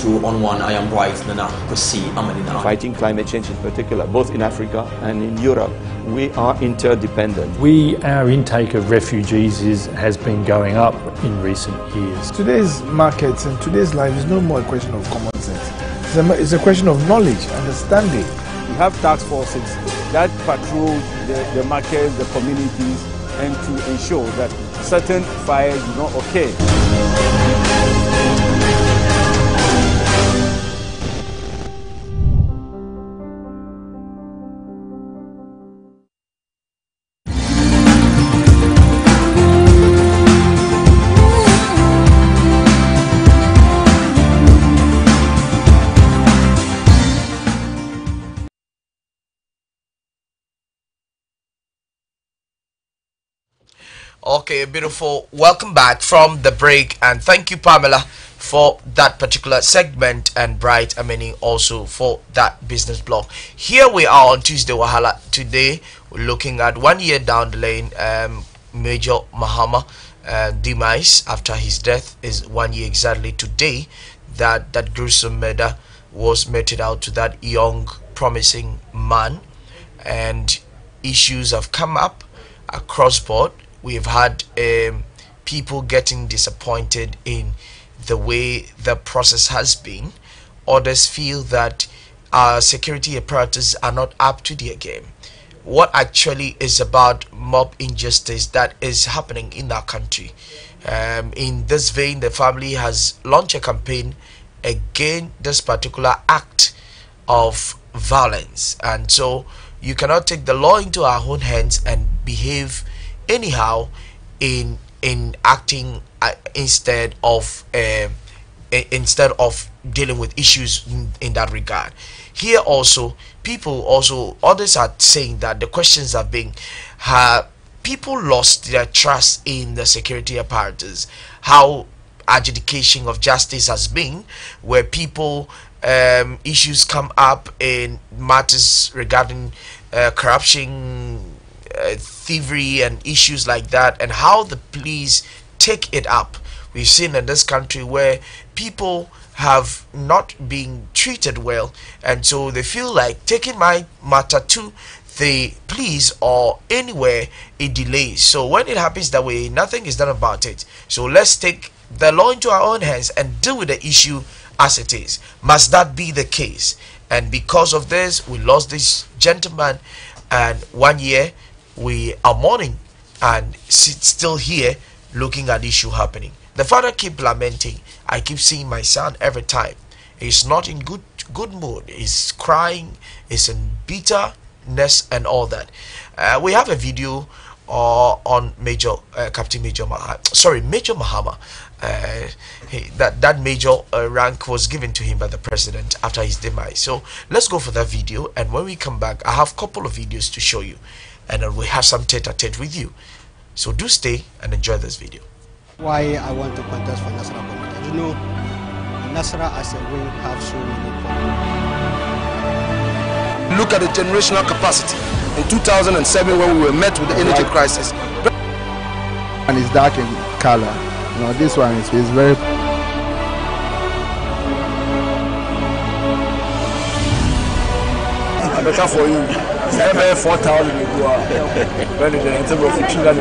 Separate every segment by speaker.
Speaker 1: on one, I am right, Nana, Kosi, Amadina.
Speaker 2: Fighting climate change in particular, both in Africa and in Europe, we are interdependent.
Speaker 3: Our intake of refugees has been going up in recent years.
Speaker 4: Today's markets and today's life is no more a question of common sense. It's a question of knowledge, understanding.
Speaker 2: We have task forces that patrol the markets, the communities, and to ensure that certain fires do not occur.
Speaker 5: Okay, beautiful. Welcome back from the break, and thank you, Pamela, for that particular segment, and Bright Ameni also for that business blog. Here we are on Tuesday Wahala. Today we're looking at 1 year down the lane. Major Mahama demise after his death is 1 year exactly today that gruesome murder was meted out to that young promising man, and issues have come up across board. We've had people getting disappointed in the way the process has been. Others feel that our security apparatus are not up to their game. What actually is about mob injustice that is happening in our country? In this vein, the family has launched a campaign against this particular act of violence, and so you cannot take the law into our own hands and behave anyhow in acting instead of dealing with issues in that regard. Here also, others are saying that the questions are being, have people lost their trust in the security apparatus? How adjudication of justice has been, where people issues come up in matters regarding corruption, thievery and issues like that, and how the police take it up. We've seen in this country where people have not been treated well, and so they feel like taking my matter to the police or anywhere, it delays. So when it happens that way, nothing is done about it. So let's take the law into our own hands and deal with the issue as it is. Must that be the case? And because of this, we lost this gentleman, and 1 year we are mourning and still here looking at the issue happening. The father keep lamenting. I keep seeing my son every time. He's not in good mood. He's crying. He's in bitterness and all that. We have a video on Major Mahama. That major rank was given to him by the president after his demise. So let's go for that video, and when we come back, I have a couple of videos to show you, and then we have some tete-a-tete with you. So do stay and enjoy this video.
Speaker 6: Why I want to contest for Nasara community? You know, Nasara as a wing have so many problems.
Speaker 7: Look at the generational capacity. In 2007, when we were met with the energy crisis,
Speaker 4: And it's dark in color. You know, this one is very.
Speaker 7: better for you. 4,000 you are. When the interval of children.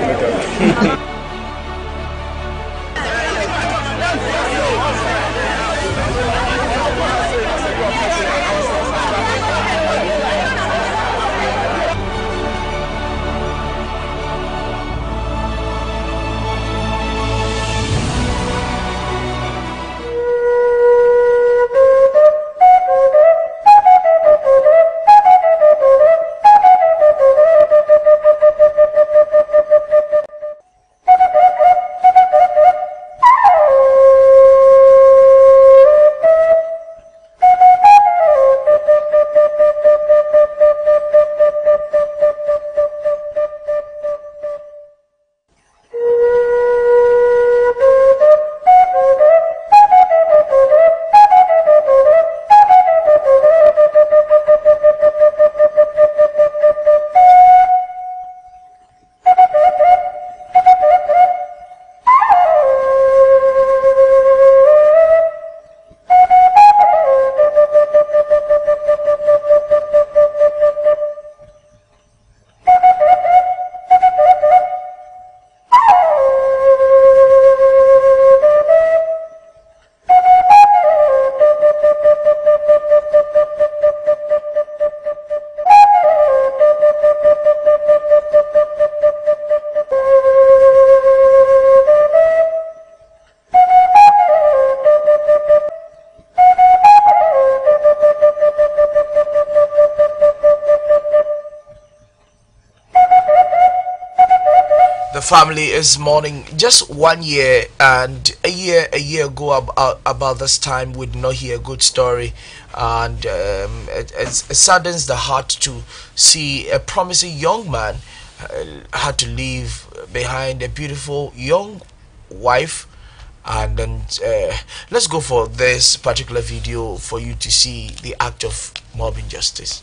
Speaker 5: family is mourning. Just 1 year, and a year ago about this time, we did not hear a good story, and it saddens the heart to see a promising young man had to leave behind a beautiful young wife. And then let's go for this particular video for you to see the act of mob injustice.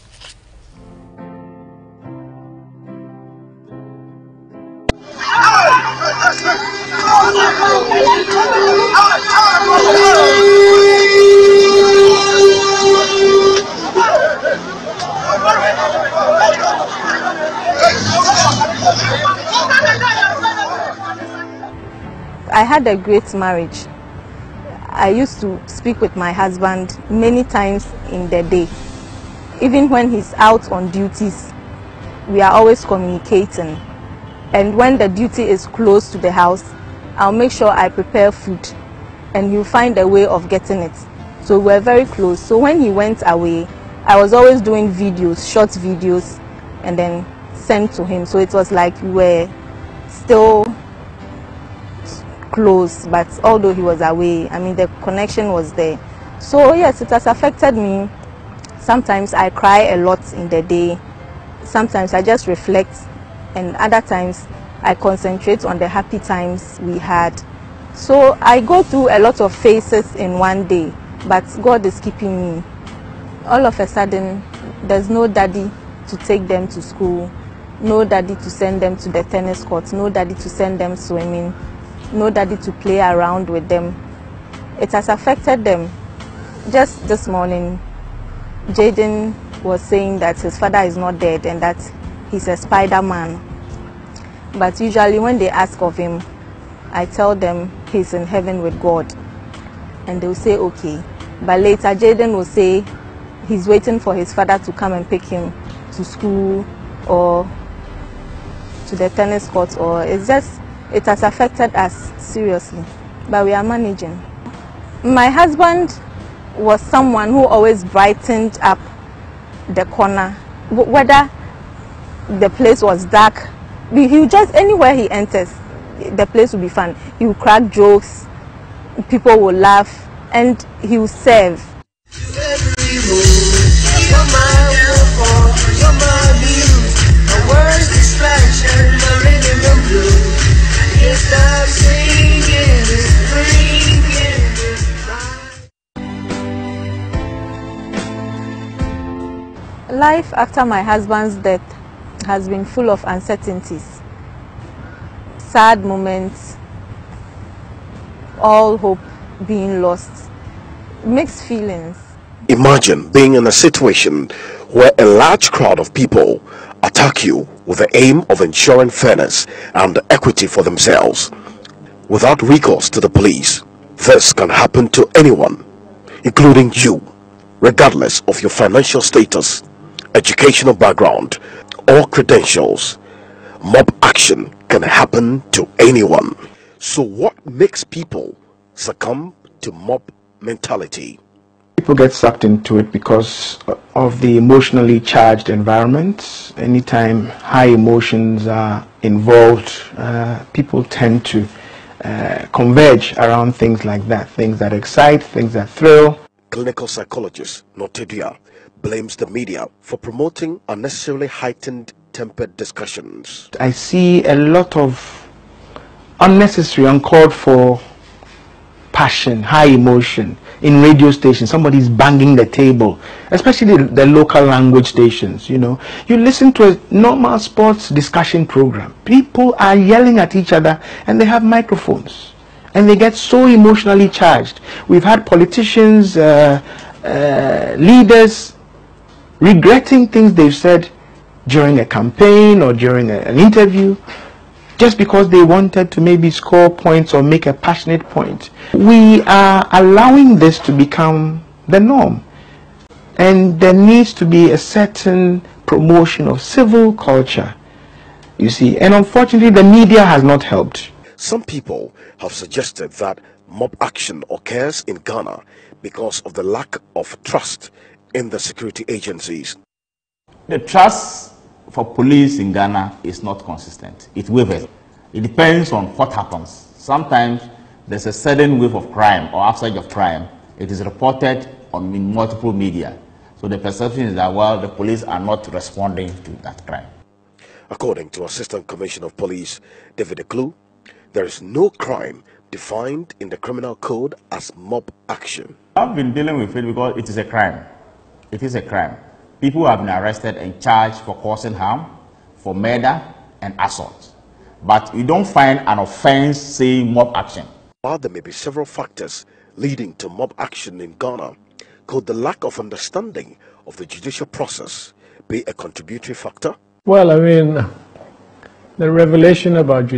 Speaker 8: I had a great marriage. I used to speak with my husband many times in the day. Even when he's out on duties, we are always communicating. And when the duty is close to the house, I'll make sure I prepare food and he'll find a way of getting it. So we're very close. So when he went away, I was always doing videos, short videos, and then sent to him. So it was like we were still close, but although he was away, I mean, the connection was there. So yes, it has affected me. Sometimes I cry a lot in the day. Sometimes I just reflect, and other times I concentrate on the happy times we had. So I go through a lot of phases in one day, but God is keeping me. All of a sudden, there's no daddy to take them to school, no daddy to send them to the tennis court, no daddy to send them swimming, no daddy to play around with them. It has affected them. Just this morning, Jaden was saying that his father is not dead and that he's a Spider-Man. But usually when they ask of him, I tell them he's in heaven with God. And they'll say, okay. But later Jaden will say he's waiting for his father to come and pick him to school or to the tennis court. Or it's just, it has affected us seriously. But we are managing. My husband was someone who always brightened up the corner, whether the place was dark. He would just, anywhere he enters, the place will be fun. He will crack jokes, people will laugh, and he will serve. Life after my husband's death has been full of uncertainties, sad moments, all hope being lost, mixed feelings.
Speaker 9: Imagine being in a situation where a large crowd of people attack you with the aim of ensuring fairness and equity for themselves without recourse to the police. This can happen to anyone, including you, regardless of your financial status, educational background, or credentials. Mob action can happen to anyone. So what makes people succumb to mob mentality?
Speaker 10: People get sucked into it because of the emotionally charged environment. Anytime high emotions are involved, people tend to converge around things like that, things that excite, things that thrill.
Speaker 9: Clinical psychologist Notedia blames the media for promoting unnecessarily heightened tempered discussions.
Speaker 10: I see a lot of unnecessary, uncalled for passion, high emotion in radio stations. Somebody's banging the table, especially the local language stations. You know, you listen to a normal sports discussion program, people are yelling at each other and they have microphones and they get so emotionally charged. We've had politicians, leaders regretting things they've said during a campaign or during an interview, just because they wanted to maybe score points or make a passionate point. We are allowing this to become the norm, and there needs to be a certain promotion of civil culture, you see, and unfortunately the media has not helped.
Speaker 9: Some people have suggested that mob action occurs in Ghana because of the lack of trust in the security agencies.
Speaker 11: The trust for police in Ghana is not consistent. It wavers. It depends on what happens. Sometimes there's a sudden wave of crime or upsurge of crime. It is reported in multiple media. So the perception is that, well, the police are not responding to that crime.
Speaker 9: According to Assistant Commissioner of Police David Eklu, there is no crime defined in the criminal code as mob action.
Speaker 11: I've been dealing with it because it is a crime. It is a crime. People have been arrested and charged for causing harm, for murder and assault. But you don't find an offense saying mob action.
Speaker 9: While there may be several factors leading to mob action in Ghana, could the lack of understanding of the judicial process be a contributory factor?
Speaker 3: Well, I mean, the revelation about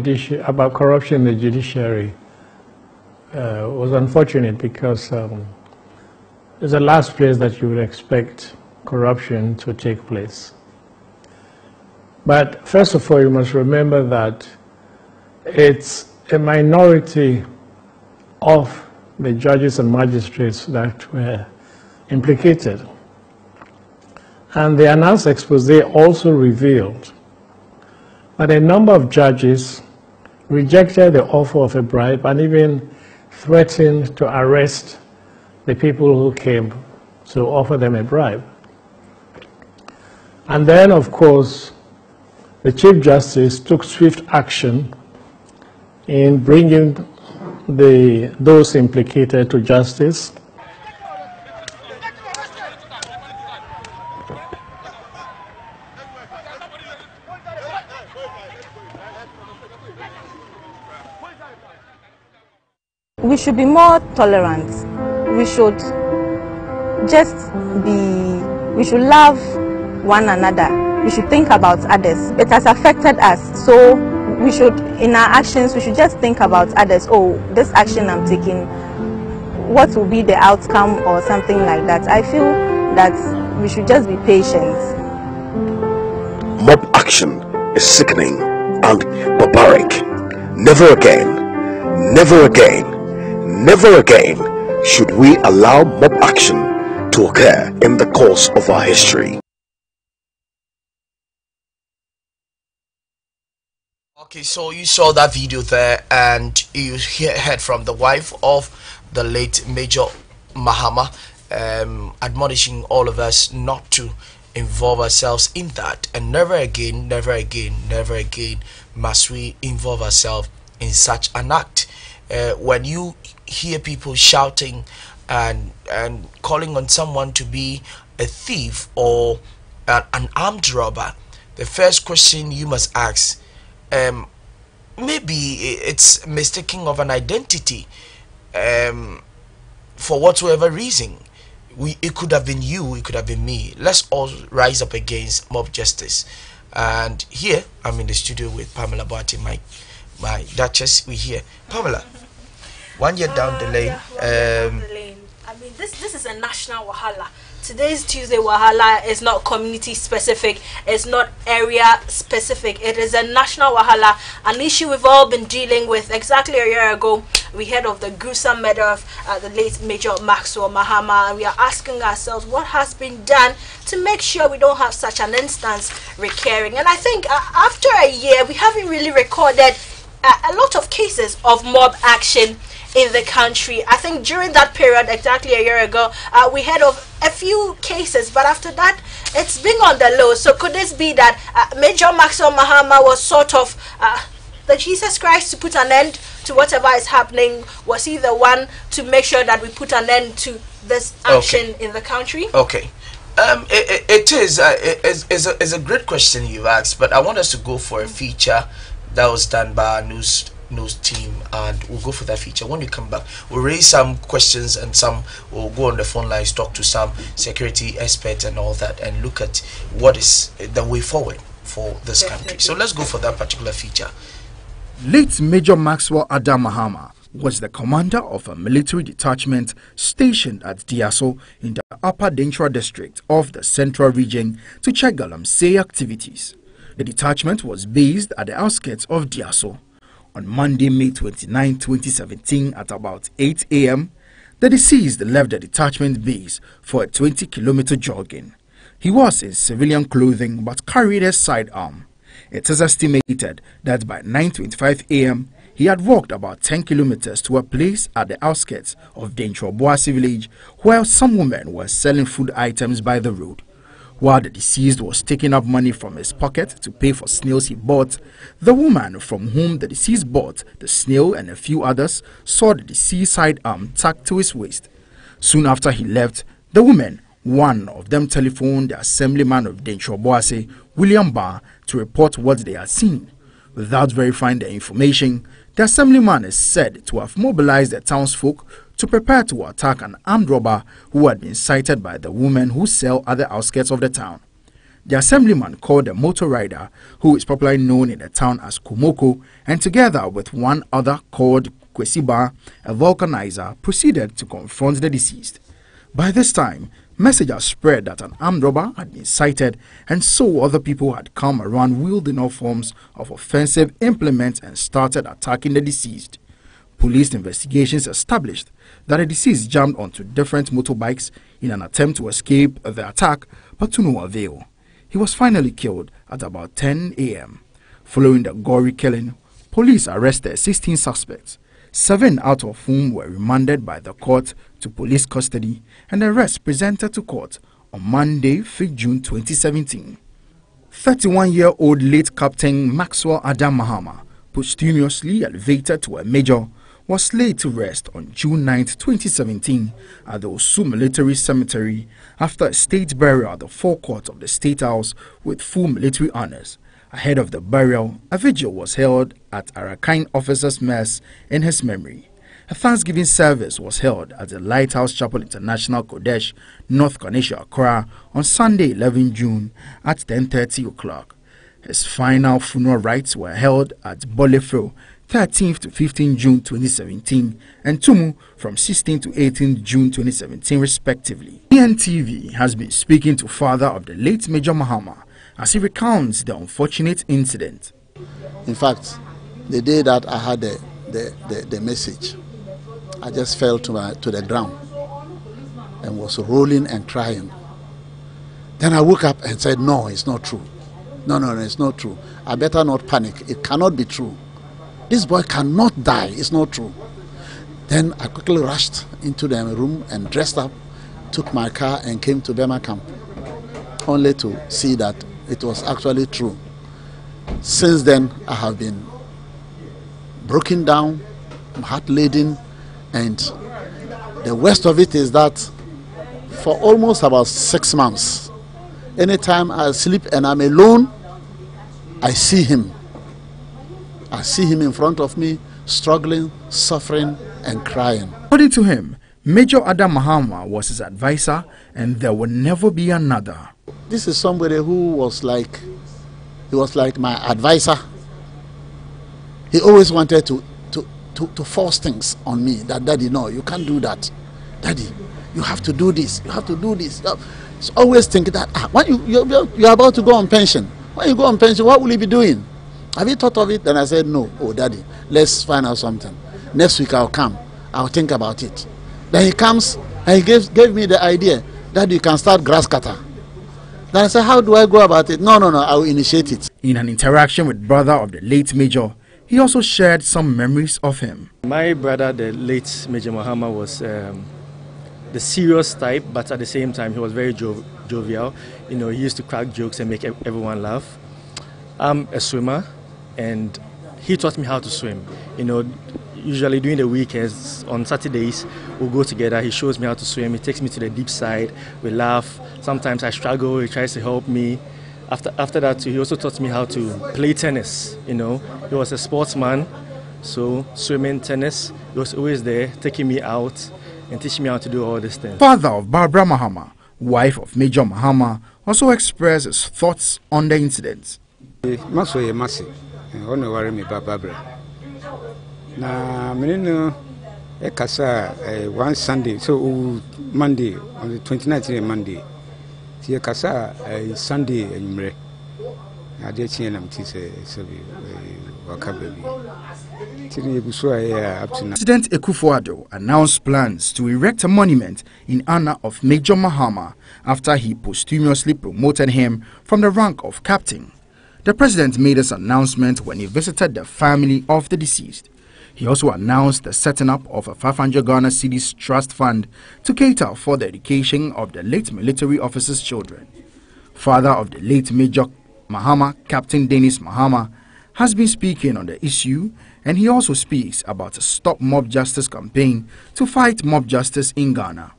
Speaker 3: corruption in the judiciary was unfortunate because it's the last place that you would expect corruption to take place. But first of all, you must remember that it's a minority of the judges and magistrates that were implicated. And the announced expose also revealed that a number of judges rejected the offer of a bribe and even threatened to arrest the people who came to offer them a bribe. And then, of course, the Chief Justice took swift action in bringing those implicated to justice.
Speaker 8: We should be more tolerant. We should love one another. We should think about others. It has affected us, so we should, in our actions, we should just think about others. Oh, this action I'm taking, what will be the outcome or something like that. I feel that we should just be patient.
Speaker 9: Mob action is sickening and barbaric. Never again, never again, never again should we allow mob action to occur in the course of our history.
Speaker 5: Okay, so you saw that video there, and you heard from the wife of the late Major Mahama, admonishing all of us not to involve ourselves in that, and never again, never again, never again must we involve ourselves in such an act. When you hear people shouting and calling on someone to be a thief or an armed robber, the first question you must ask, maybe it's mistaking of an identity for whatsoever reason. It could have been you, it could have been me. Let's all rise up against mob justice. And here I'm in the studio with Pamela Boati, my Duchess. We here, Pamela. 1 year down the lane.
Speaker 12: I mean, this is a national wahala. Today's Tuesday wahala is not community specific, it's not area specific, it is a national wahala, an issue we've all been dealing with. Exactly a year ago, we heard of the gruesome murder of the late Major Maxwell Mahama, and we are asking ourselves what has been done to make sure we don't have such an instance recurring. And I think after a year, we haven't really recorded a lot of cases of mob action in the country. I think during that period, exactly a year ago, we heard of a few cases, but after that, it's been on the low. So could this be that Major Maxwell Mahama was sort of the Jesus Christ to put an end to whatever is happening? Was he the one to make sure that we put an end to this action in the country?
Speaker 5: Okay. It is a great question you asked, but I want us to go for a feature that was done by our news team, and we'll go for that feature. When we come back, we'll raise some questions and we'll go on the phone lines, talk to some security experts and all that, and look at what is the way forward for this country. So let's go for that particular feature.
Speaker 13: Late Major Maxwell Adam Mahama was the commander of a military detachment stationed at Diaso in the Upper Dentra district of the Central Region to check galamsey activities. The detachment was based at the outskirts of Diaso. On Monday, May 29, 2017, at about 8 a.m., the deceased left the detachment base for a 20-kilometer jogging. He was in civilian clothing but carried a sidearm. It is estimated that by 9:25 a.m., he had walked about 10 kilometers to a place at the outskirts of Dentro-Boase village where some women were selling food items by the road. While the deceased was taking up money from his pocket to pay for snails he bought, the woman from whom the deceased bought the snail and a few others saw the deceased's sidearm tucked to his waist. Soon after he left, the women, one of them, telephoned the assemblyman of Dentro-Boase, William Barr, to report what they had seen. Without verifying the information, the assemblyman is said to have mobilized the townsfolk to prepare to attack an armed robber who had been sighted by the women who sell at the outskirts of the town. The assemblyman called a motor rider, who is popularly known in the town as Komoko, and together with one other called Kwesiba, a vulcanizer, proceeded to confront the deceased. By this time, messages spread that an armed robber had been sighted, and so other people had come around wielding all forms of offensive implements and started attacking the deceased. Police investigations established that the deceased jammed onto different motorbikes in an attempt to escape the attack, but to no avail. He was finally killed at about 10 a.m. Following the gory killing, police arrested 16 suspects, 7 out of whom were remanded by the court to police custody, and the rest presented to court on Monday, 5th June 2017. 31-year-old late Captain Maxwell Adam Mahama, posthumously elevated to a major, was laid to rest on June 9, 2017 at the Osu Military Cemetery after a state burial at the forecourt of the State House with full military honors. Ahead of the burial, a vigil was held at Arakine Officers' Mess in his memory. A Thanksgiving service was held at the Lighthouse Chapel International Kodesh, North Kanesha, Accra on Sunday, 11 June at 10:30 o'clock. His final funeral rites were held at Bolefro, 13th to 15 June 2017, and Tumu from 16 to 18 June 2017 respectively. ENTV has been speaking to father of the late Major Mahama as he recounts the unfortunate incident.
Speaker 14: In fact, the day that I had the message, I just fell to the ground and was rolling and crying. Then I woke up and said, no, it's not true. No, it's not true. I better not panic. It cannot be true. This boy cannot die. It's not true. Then I quickly rushed into the room and dressed up, took my car and came to Bema camp, only to see that it was actually true. Since then, I have been broken down, heart-laden, and the worst of it is that for almost about 6 months, anytime I sleep and I'm alone, I see him. I see him in front of me, struggling, suffering, and crying.
Speaker 13: According to him, Major Adam Mahama was his advisor, and there will never be another.
Speaker 14: This is somebody who was like my advisor. He always wanted to force things on me. That, Daddy, no, you can't do that. Daddy, you have to do this. You have to do this. So always think that when you're about to go on pension. When you go on pension, what will you be doing? Have you thought of it? Then I said, no. Oh, Daddy, let's find out something. Next week I'll come. I'll think about it. Then he comes and he gave me the idea that you can start grass cutter. Then I said, how do I go about it? No, I will initiate it.
Speaker 13: In an interaction with brother of the late Major, he also shared some memories of him.
Speaker 15: My brother, the late Major Mahama, was the serious type, but at the same time, he was very jovial. You know, he used to crack jokes and make everyone laugh. I'm a swimmer, and he taught me how to swim. You know, usually during the weekends, on Saturdays, we'll go together. He shows me how to swim. He takes me to the deep side. We laugh. Sometimes I struggle. He tries to help me. After that, too, he also taught me how to play tennis. You know, he was a sportsman, so swimming, tennis, he was always there, taking me out and teaching me how to do all these things.
Speaker 13: Father of Barbara Mahama, wife of Major Mahama, also expressed his thoughts on the incident.
Speaker 16: One Sunday, so Monday, on the 29th Monday, Sunday and
Speaker 13: President Akufo-Addo announced plans to erect a monument in honor of Major Mahama after he posthumously promoted him from the rank of captain. The president made this announcement when he visited the family of the deceased. He also announced the setting up of a 500 Ghana cedis trust fund to cater for the education of the late military officer's children. Father of the late Major Mahama, Captain Dennis Mahama, has been speaking on the issue, and he also speaks about a Stop Mob Justice campaign to fight mob justice in Ghana.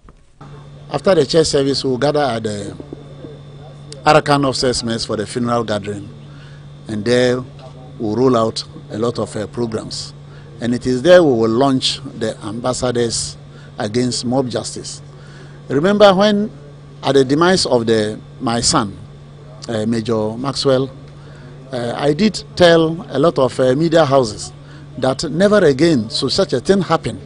Speaker 14: After the church service, we will gather at the Arakan Officers Mess for the funeral gathering, and there we'll roll out a lot of programs. And it is there we will launch the ambassadors against mob justice. Remember when, at the demise of my son, Major Maxwell, I did tell a lot of media houses that never again should such a thing happen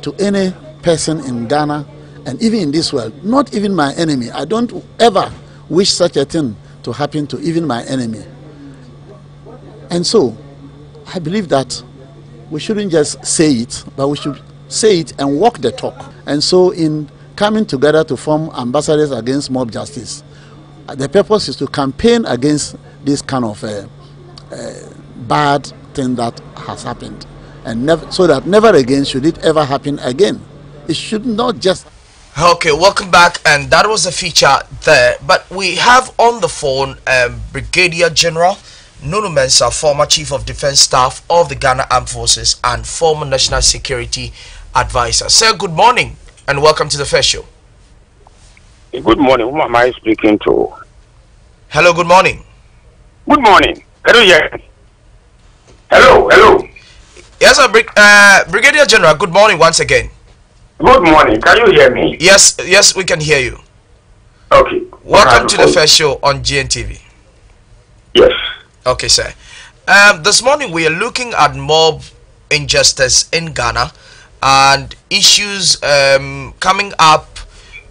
Speaker 14: to any person in Ghana and even in this world, not even my enemy. I don't ever wish such a thing to happen to even my enemy. And so, I believe that we shouldn't just say it, but we should say it and walk the talk. And so in coming together to form ambassadors against mob justice, the purpose is to campaign against this kind of bad thing that has happened. And so that never again should it ever happen again. It should not just...
Speaker 5: Okay, welcome back, and that was a feature there. But we have on the phone Brigadier General Nunu Mensah, former Chief of Defense Staff of the Ghana Armed Forces and former National Security Advisor. Sir, good morning and welcome to the first show.
Speaker 17: Good morning. Who am I speaking to?
Speaker 5: Hello, good morning.
Speaker 17: Good morning. Can you hear me? Hello, hello.
Speaker 5: Yes, sir, Brigadier General, good morning once again.
Speaker 17: Good morning. Can you hear me?
Speaker 5: Yes, yes, we can hear you.
Speaker 17: Okay.
Speaker 5: Welcome to the first show on GNTV.
Speaker 17: Yes.
Speaker 5: Okay, sir. This morning we are looking at mob injustice in Ghana and issues coming up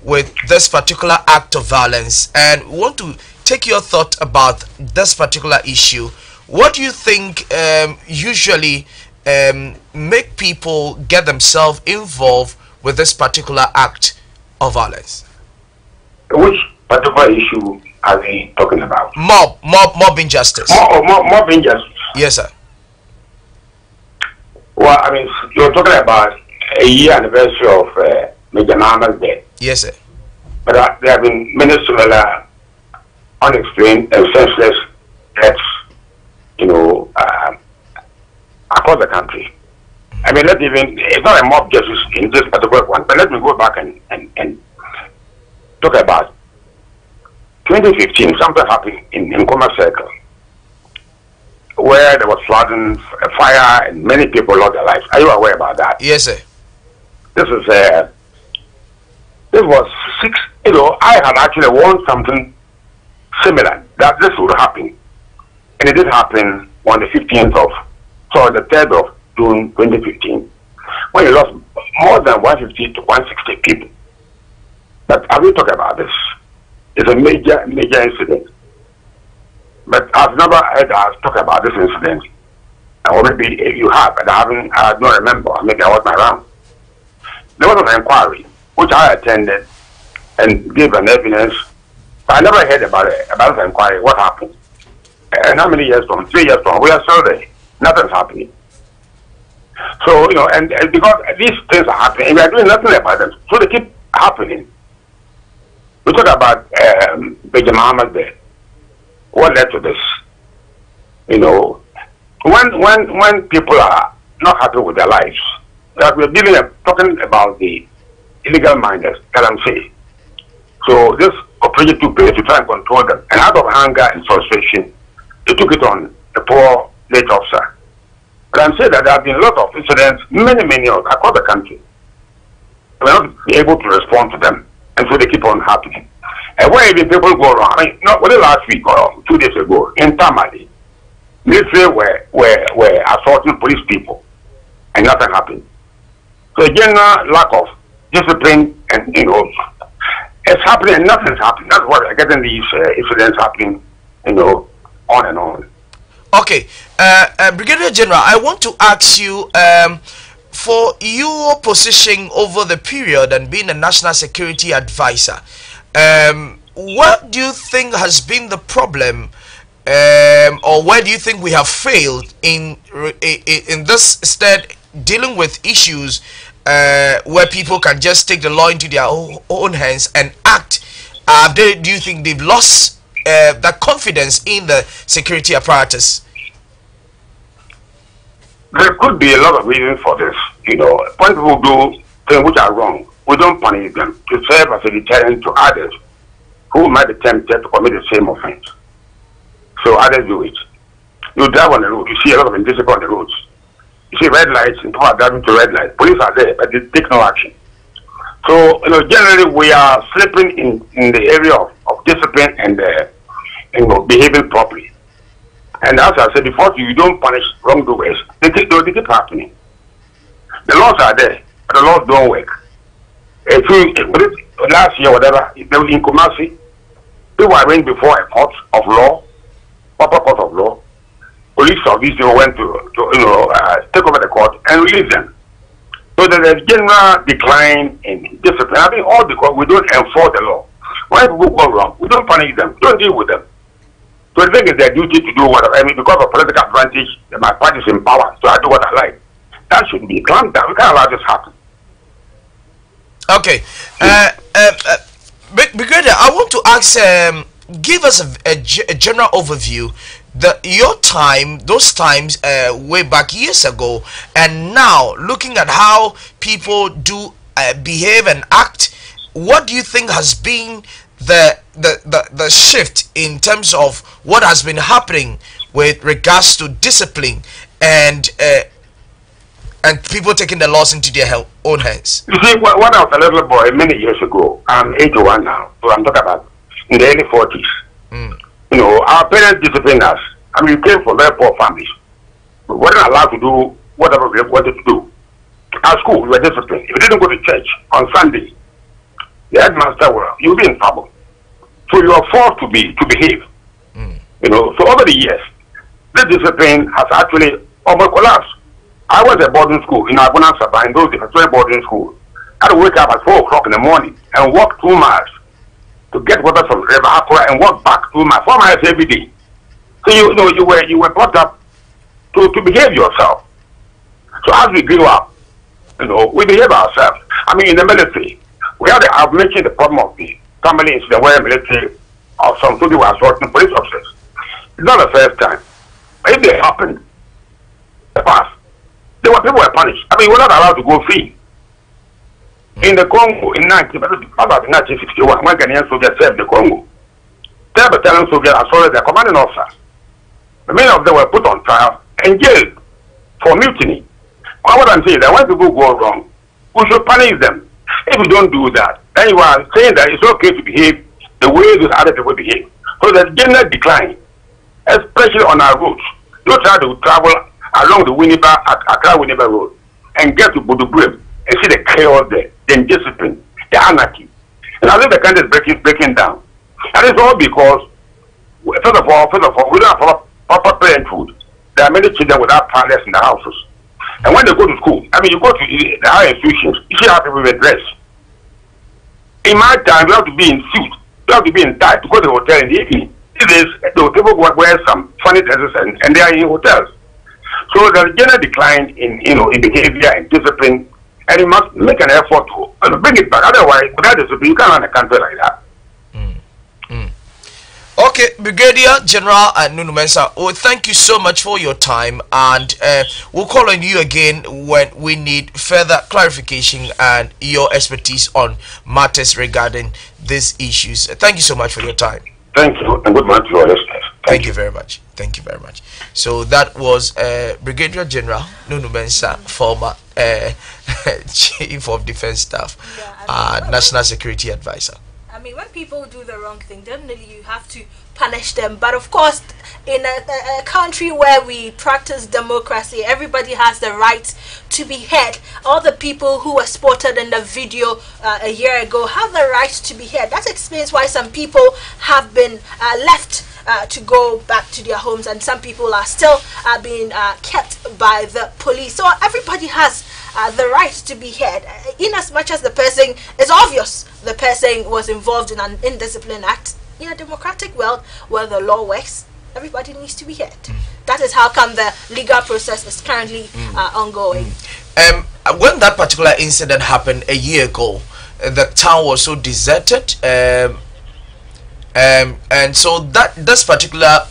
Speaker 5: with this particular act of violence, and we want to take your thought about this particular issue. What do you think usually make people get themselves involved with this particular act of violence?
Speaker 17: Which particular issue are we talking about?
Speaker 5: Mob injustice.
Speaker 17: Mob injustice.
Speaker 5: Yes, sir.
Speaker 17: Well, I mean, you're talking about a year anniversary of Major Mahama's death.
Speaker 5: Yes, sir.
Speaker 17: But there have been many similar unexplained and senseless deaths, you know, across the country. I mean, it's not a mob justice in this particular one, but let me go back and talk about 2015. Something happened in Nkrumah Circle, where there was flooding, a fire, and many people lost their lives. Are you aware about that?
Speaker 5: Yes, sir.
Speaker 17: This was six. You know, I had actually warned something similar that this would happen, and it did happen on the 3rd of June 2015, when you lost more than 150 to 160 people. But I will talk about this. It's a major incident. But I've never heard us talk about this incident. Or maybe you have, but I don't remember. Maybe I wasn't around. There was an inquiry, which I attended and gave an evidence. But I never heard about the inquiry, what happened. And how many years from? 3 years from? We are still there. Nothing's happening. So, you know, and because these things are happening, and we are doing nothing about them, so they keep happening. We talk about Major Mahama's death. What led to this? You know, when people are not happy with their lives, that we're talking about the illegal miners, that I'm saying. So this operation took place to try and control them. And out of anger and frustration, they took it on the poor late officer. But I'm saying that there have been a lot of incidents, many across the country. We're not able to respond to them. And so they keep on happening. And where even people go wrong, I mean, not only last week or 2 days ago, in Tamale, military were assaulting police people, and nothing happened. So general lack of discipline, and you know, it's happening and nothing's happening. That's why we're getting these incidents happening, you know, on and on.
Speaker 5: Okay, Brigadier General, I want to ask you, for your position over the period and being a national security advisor, what do you think has been the problem or where do you think we have failed in this instead dealing with issues where people can just take the law into their own hands and act? Do you think they've lost that confidence in the security apparatus?
Speaker 17: There could be a lot of reasons for this. You know, when people do things which are wrong, we don't punish them to serve as a deterrent to others who might be tempted to commit the same offense. So others do it. You drive on the road, you see a lot of indiscipline on the roads. You see red lights, and people are driving to red lights. Police are there, but they take no action. So, you know, generally we are slipping in the area of discipline and behaving properly. And as I said before, you don't punish wrongdoers. They keep happening. The laws are there, but the laws don't work. Last year, whatever, in Kumasi, people were arraigned before a court of law, proper court of law. Police officers went to take over the court and release them. So there's a general decline in discipline. I think all because we don't enforce the law. When people go wrong, we don't punish them, we don't deal with them. So I think it's their duty to do whatever. I mean, because of political advantage, my party is in power, so I do what I like. That shouldn't be clamped down. We can't allow this to happen.
Speaker 5: Okay. Brigadier, I want to ask, give us a general overview. Your time, those times way back years ago, and now looking at how people do behave and act, what do you think has been the shift in terms of what has been happening with regards to discipline and people taking the laws into their own hands?
Speaker 17: You see, when I was a little boy many years ago, I'm 81 now, so I'm talking about in the early 40s. You know, our parents disciplined us. I mean, we came from very poor families. We weren't allowed to do whatever we wanted to do. At school, we were disciplined. If you didn't go to church on Sunday, the headmaster you'll be in trouble. So you are forced to behave. You know, so over the years, this discipline has actually almost collapsed. I was at boarding school in Agona Sabah, in those days, a boarding school. I had to wake up at 4 o'clock in the morning and walk 2 miles to get water from River Accra and walk back 2 miles, 4 miles every day. So you were brought up to behave yourself. So as we grew up, you know, we behave ourselves. I mean, in the military, I've mentioned the problem of the family incident where military or some people were assaulting police officers. It's not the first time. But if they happened in the past, people were punished. I mean, we're not allowed to go free. In the Congo, in 1961, when Ghanaian soldiers served the Congo, 10 battalion soldiers assaulted their commanding officer. Many of them were put on trial and jailed for mutiny. What I'm saying is that when people go wrong, we should punish them. If we don't do that, then you are saying that it's okay to behave the way those other people behave. So there's general decline, especially on our roads. You try to travel along the Accra-Winneba Road and get to Budubrim and see the chaos there, the indiscipline, the anarchy. And I think the country is breaking down. And it's all because, first of all, we don't have proper parenthood. There are many children without fathers in the houses. And when they go to school, I mean, you go to the higher institutions, you see how people were dressed. In my time, you have to be in suit, you have to be in tie to go to the hotel in the evening. The people wear some funny dresses and they are in hotels. So there's a general decline in behavior and discipline, and you must make an effort to bring it back. Otherwise, without discipline, you can't run a country like that.
Speaker 5: Okay, Brigadier General Nunu Mensah, thank you so much for your time, and we'll call on you again when we need further clarification and your expertise on matters regarding these issues. Thank you so much for your time.
Speaker 17: Thank you, and good morning to your listeners.
Speaker 5: Thank you very much. Thank you very much. So that was Brigadier General Nunu Mensah, former Chief of Defense Staff, National Security Advisor.
Speaker 12: I mean, when people do the wrong thing, definitely you have to punish them. But of course, in a country where we practice democracy, everybody has the right to be heard. All the people who were spotted in the video a year ago have the right to be heard. That explains why some people have been left to go back to their homes, and some people are still being kept by the police. So everybody has the right to be heard, in as much as the person is obvious the person was involved in an indiscipline act. In a democratic world where the law works, everybody needs to be heard. That is how come the legal process is currently ongoing.
Speaker 5: When that particular incident happened a year ago, the town was so deserted, and so that this particular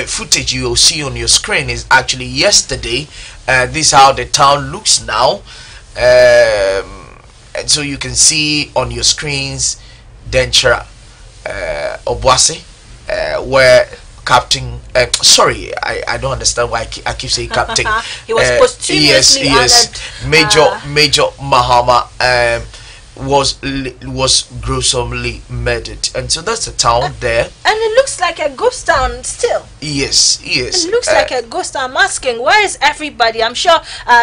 Speaker 5: footage you will see on your screen is actually yesterday. This is how the town looks now, and so you can see on your screens Denchera Obuasi, where Captain, sorry, I don't understand why I keep saying Captain.
Speaker 12: He was posthumously
Speaker 5: honored. Major Mahama was gruesomely murdered, and so that's the town there.
Speaker 12: And it looks like a ghost town still.
Speaker 5: Yes.
Speaker 12: It looks like a ghost town. I'm asking, where is everybody? I'm sure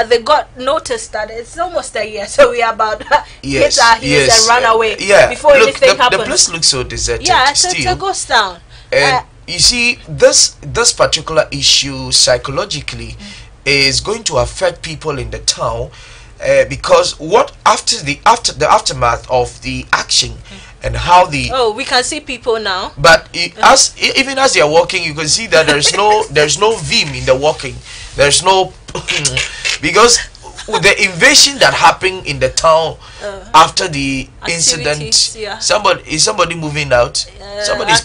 Speaker 12: they got noticed that it's almost a year, so we are about hit our heels and run away before anything happens.
Speaker 5: The place looks so deserted.
Speaker 12: Yeah, it's a ghost town.
Speaker 5: And you see, this particular issue psychologically is going to affect people in the town, because what after the aftermath of the action and how the
Speaker 12: we can see people now.
Speaker 5: But even as they are walking, you can see that there's no vim in the walking. There's no because the invasion that happened in the town after the incident. Somebody moving out. Somebody's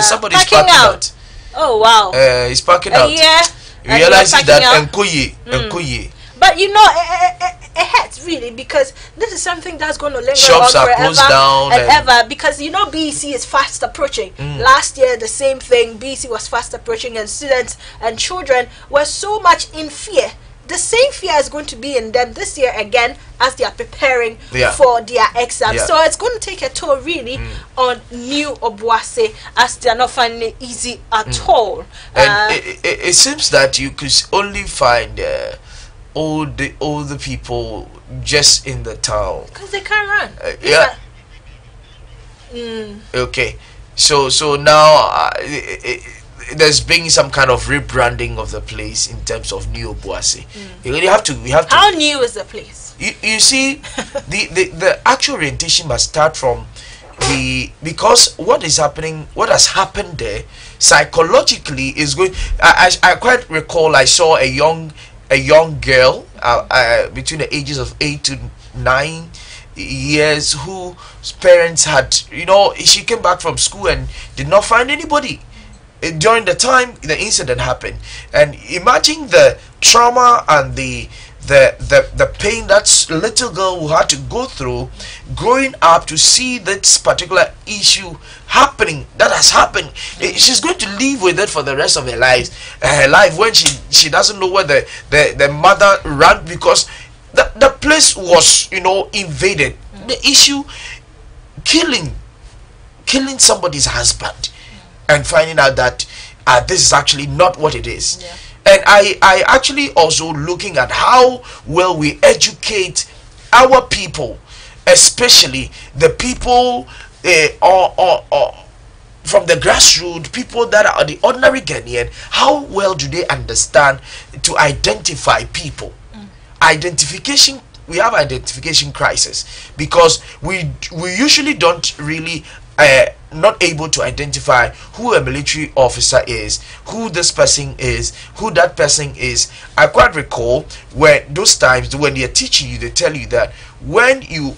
Speaker 5: somebody's parking out.
Speaker 12: Oh wow!
Speaker 5: He's parking out.
Speaker 12: Yeah.
Speaker 5: Realizing that Nkoye.
Speaker 12: But you know, it hurts really, because this is something that's going to linger
Speaker 5: Shops
Speaker 12: on
Speaker 5: are
Speaker 12: forever
Speaker 5: closed down
Speaker 12: and ever, because you know BEC is fast approaching. Last year the same thing, BEC was fast approaching, and students and children were so much in fear. The same fear is going to be in them this year again, as they are preparing for their exams. So it's going to take a toll really on New Obuasi, as they are not finding it easy at all.
Speaker 5: And it seems that you could only find all the people just in the town
Speaker 12: because they can't run.
Speaker 5: Okay, so now there's been some kind of rebranding of the place in terms of New Obuasi. We have to.
Speaker 12: How new is the place?
Speaker 5: You see, the actual orientation must start from because what is happening, what has happened there psychologically is going. I quite recall I saw a young girl between the ages of 8 to 9 years whose parents had, she came back from school and did not find anybody during the time the incident happened. And imagine the trauma and the pain that little girl who had to go through growing up to see this particular issue happening, that has happened. She's going to live with it for the rest of her life, when she doesn't know where the mother ran, because the place was invaded. The issue, killing somebody's husband and finding out that this is actually not what it is. And I actually also looking at how well we educate our people, especially the people from the grassroots, people that are the ordinary Ghanaian. How well do they understand to identify people? Identification, we have identification crisis, because we usually don't really not able to identify who a military officer is, who this person is, who that person is. I quite recall where those times when they are teaching you, they tell you that when you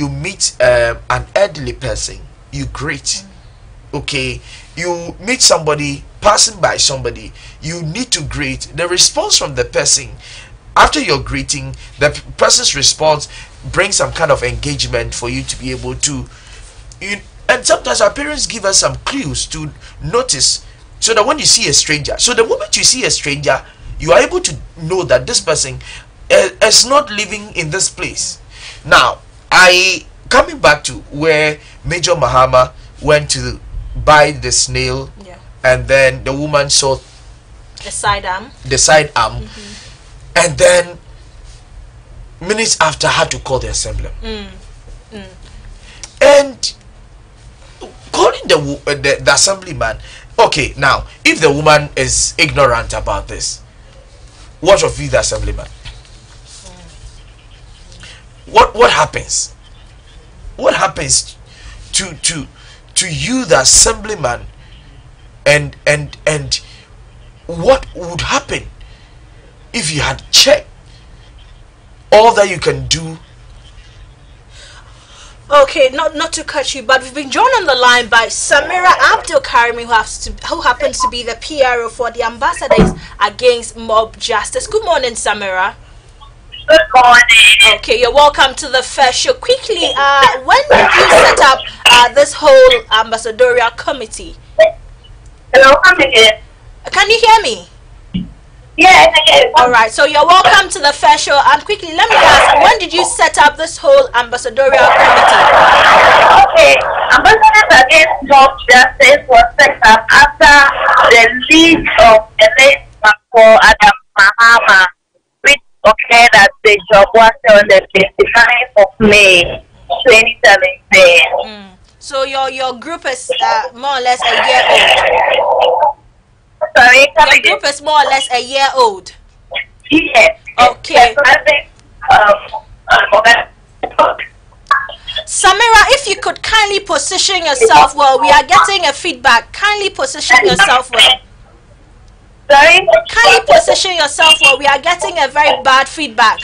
Speaker 5: meet an elderly person, you greet. Okay, you meet somebody, passing by somebody, you need to greet. The response from the person after your greeting, the person's response brings some kind of engagement for you to be able to. And sometimes our parents give us some clues to notice, so that when you see a stranger, so the moment you see a stranger, you are able to know that this person is not living in this place. Now, coming back to where Major Mahama went to buy the snail, and then the woman saw
Speaker 12: the side arm,
Speaker 5: and then minutes after had to call the assembly. And calling the assemblyman. Okay, now if the woman is ignorant about this, what of you, the assemblyman? What happens? What happens to you, the assemblyman, And what would happen if you had checked all that you can do?
Speaker 12: Okay, not to cut you, but we've been joined on the line by Samira Abdul Karimi, who happens to be the PRO for the Ambassadors Against Mob Justice. Good morning, Samira.
Speaker 18: Good morning.
Speaker 12: Okay, you're welcome to the first show. Quickly, when did you set up this whole ambassadorial committee?
Speaker 18: Hello, come again.
Speaker 12: Can you hear me?
Speaker 18: Yes, I can.
Speaker 12: All right, so you're welcome to the first show. And quickly, let me ask, when did you set up this whole ambassadorial committee?
Speaker 18: Okay, Ambassadors Against Mob Justice was set up after the lead of the late Marco Adam Mahama, which occurred at the job was on the 29th of May 2017.
Speaker 12: So your group is more or less a year old.
Speaker 18: Sorry,
Speaker 12: your group is more or less a year old.
Speaker 18: Yes.
Speaker 12: Okay. Samira, if you could kindly position yourself well, we are getting a feedback. Kindly position yourself well.
Speaker 18: Sorry?
Speaker 12: Kindly position yourself well. We are getting a very bad feedback.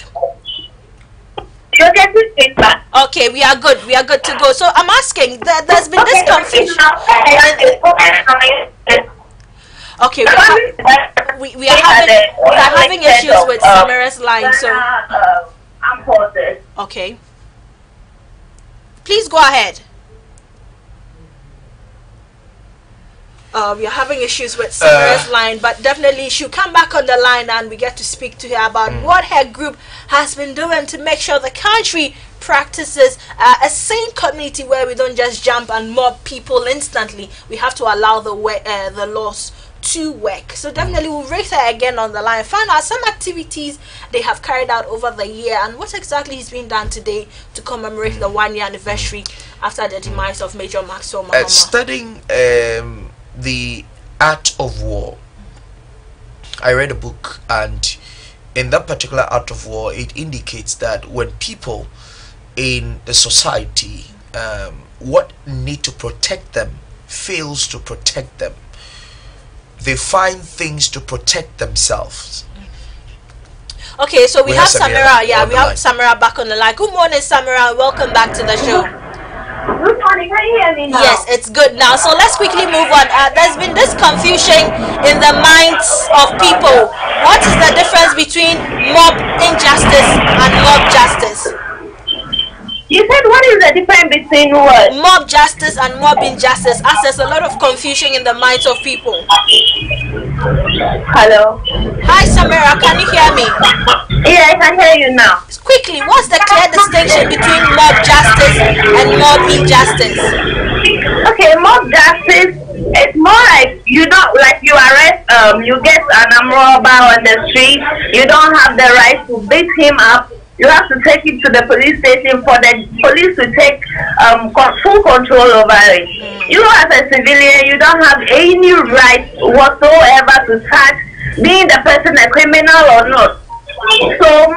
Speaker 18: You're getting feedback.
Speaker 12: Okay, we are good. We are good to go. So I'm asking, there's been this confusion. Okay, we are having issues with Samira's line, so
Speaker 18: I'm pausing.
Speaker 12: okay. Please go ahead. We are having issues with Samira's line, but definitely she'll come back on the line and we get to speak to her about what her group has been doing to make sure the country practices a sane community where we don't just jump and mob people instantly. We have to allow the laws to work. So definitely we'll raise her again on the line, find out some activities they have carried out over the year and what exactly is being done today to commemorate the 1-year anniversary after the demise of Major Maxwell Mahama.
Speaker 5: Studying the art of war, I read a book, and in that particular art of war it indicates that when people in the society what need to protect them fails to protect them, they find things to protect themselves.
Speaker 12: Okay, so we have Samira. Yeah, we have Samira back on the line. Good morning, Samira. Welcome back to the show.
Speaker 18: Good morning. Can you hear me now?
Speaker 12: Yes, it's good now. So let's quickly move on. There's been this confusion in the minds of people. What is the difference between mob injustice and mob justice?
Speaker 18: You said what is the difference between what?
Speaker 12: Mob justice and mob injustice, as there's a lot of confusion in the minds of people.
Speaker 18: Hello.
Speaker 12: Hi Samira, can you hear me?
Speaker 18: Yeah, I can hear you now.
Speaker 12: Quickly, what's the clear distinction between mob justice and mob injustice?
Speaker 18: Okay, mob justice is more like you arrest you get an armed robber on the street, you don't have the right to beat him up. You have to take it to the police station for the police to take full control over it. You as a civilian, you don't have any right whatsoever to touch being the person a criminal or not. So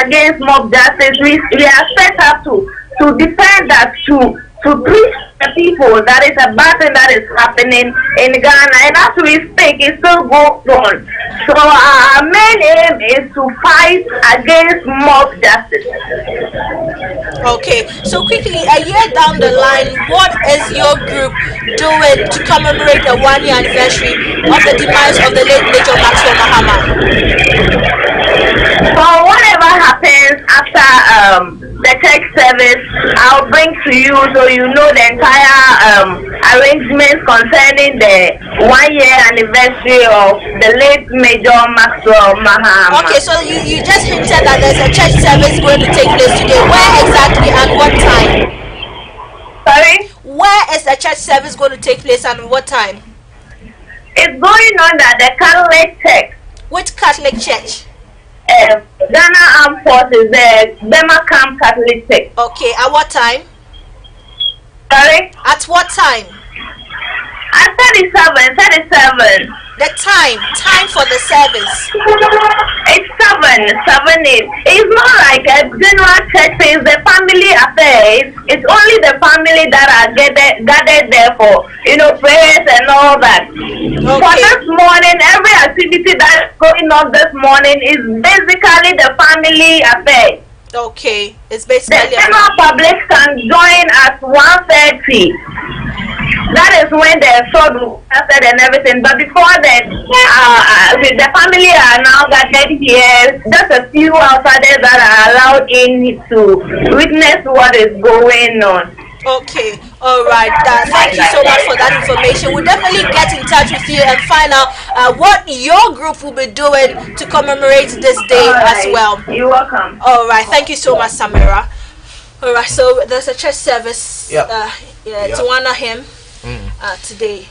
Speaker 18: against mob justice, we are set up to defend that, to preach the people that is a bad thing that is happening in Ghana, and as we speak, it still goes on. So our main aim is to fight against mob justice.
Speaker 12: Okay, so quickly, a year down the line, what is your group doing to commemorate the 1-year anniversary of the demise of the late Major Maxwell Mahama?
Speaker 18: So whatever happens after the church service, I'll bring to you so you know the entire arrangements concerning the 1-year anniversary of the late Major Maxwell Mahama.
Speaker 12: Okay, so you just hinted that there's a church service going to take place today. Where exactly and what time?
Speaker 18: Sorry?
Speaker 12: Where is the church service going to take place and what time?
Speaker 18: It's going on at the Catholic Church.
Speaker 12: Which Catholic church?
Speaker 18: Ghana Armed Forces, the Bema Camp Catholic Church.
Speaker 12: Okay, at what time?
Speaker 18: Sorry?
Speaker 12: At what time?
Speaker 18: At 37.
Speaker 12: The time for the service.
Speaker 18: It's 7 it's not like a general church thing. It's the family affair. It's only the family that are gathered there for, prayers and all that. For this morning, every activity that's going on this morning is basically the family affair.
Speaker 12: Okay, it's basically
Speaker 18: the general public can join at 1:30. That is when the sword will started and everything. But before that, the family are now gathered here. Just a few outsiders that are allowed in to witness what is going on.
Speaker 12: Okay, all right. Thank you so much for that information. We'll definitely get in touch with you and find out what your group will be doing to commemorate this day as well.
Speaker 18: You're welcome.
Speaker 12: All right. Thank you so much, Samira. All right. So there's a church service. To honor him today.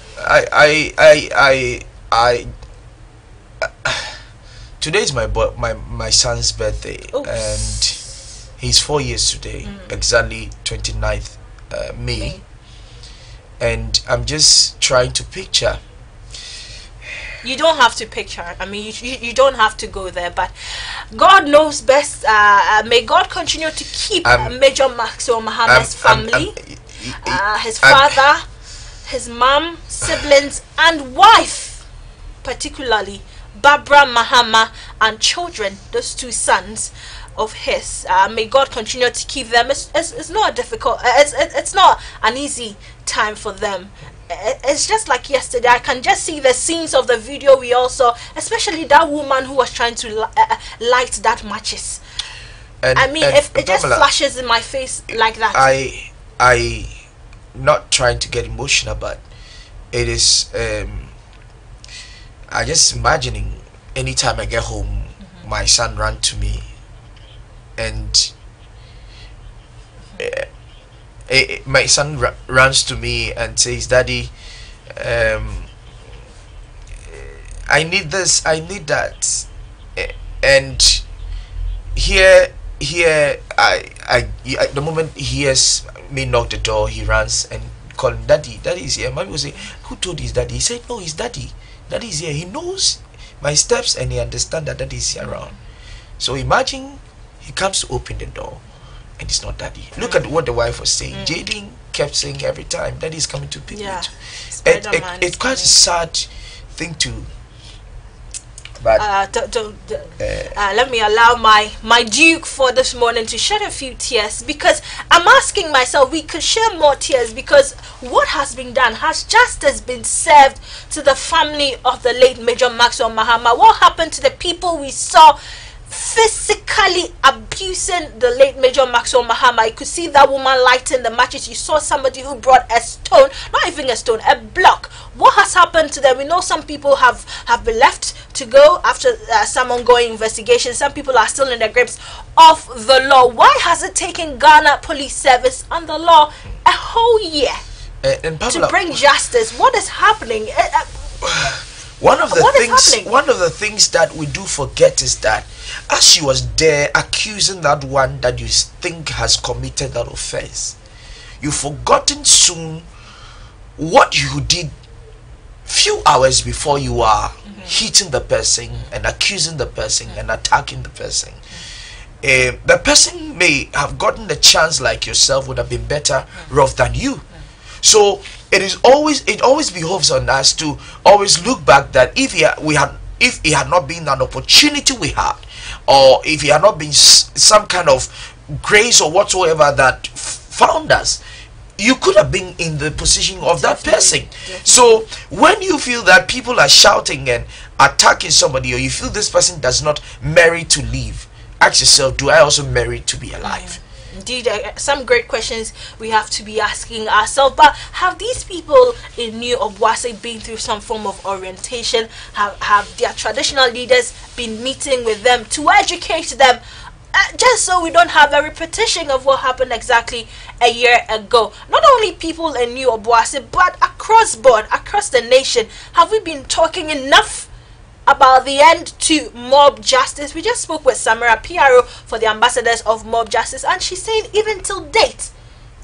Speaker 5: Today is my son's birthday. Oops. And he's 4 years today. Exactly 29th. May, and I'm just trying to picture.
Speaker 12: You don't have to picture. I mean, you don't have to go there, but God knows best. May God continue to keep Major Maxwell Muhammad's family, his father, his mom, siblings, and wife, particularly Barbara Muhammad, and children, those 2 sons of his. May God continue to keep them. It's not difficult. It's not an easy time for them. It's just like yesterday. I can just see the scenes of the video we all saw, especially that woman who was trying to light that matches. I mean, if it just flashes in my face like that.
Speaker 5: I not trying to get emotional, but it is. I just imagining anytime I get home, my son ran to me. And my son runs to me and says, "Daddy, I need this, I need that." And here, the moment he hears me knock the door, he runs and call him, "Daddy, Daddy is here." Mommy will say, "Who told you his daddy?" He said, "No, his daddy. Daddy is here. He knows my steps and he understands that Daddy is around." So imagine. He comes to open the door and it's not Daddy. Look at what the wife was saying. Jaden kept saying every time, "Daddy is coming to pick me." It's quite a sad thing to. But
Speaker 12: let me allow my Duke for this morning to shed a few tears, because I'm asking myself, we could share more tears, because what has been done? Has justice been served to the family of the late Major Maxwell Muhammad? What happened to the people we saw physically abusing the late Major Maxwell Muhammad? You could see that woman lighting the matches. You saw somebody who brought a stone, not even a stone, a block. What has happened to them? We know some people have been left to go after some ongoing investigation. Some people are still in the grips of the law. Why has it taken Ghana Police Service and the law a whole year to bring justice? What is happening?
Speaker 5: One of the things that we do forget is that as she was there accusing that one that you think has committed that offense, you've forgotten soon what you did few hours before you are hitting the person and accusing the person and attacking the person. The person may have gotten the chance, like yourself, would have been better off than you. So it always behoves on us to always look back that if it had not been an opportunity we had, or if it had not been some kind of grace or whatsoever that found us, you could have been in the position of that person. So when you feel that people are shouting and attacking somebody, or you feel this person does not merit to live, ask yourself, do I also merit to be alive?
Speaker 12: Indeed, some great questions we have to be asking ourselves. But have these people in New Obuasi been through some form of orientation? Have their traditional leaders been meeting with them to educate them? Just so we don't have a repetition of what happened exactly a year ago. Not only people in New Obuasi, but across board, across the nation. Have we been talking enough about the end to mob justice? We just spoke with Samira, PRO for the ambassadors of mob justice, and she's saying even till date,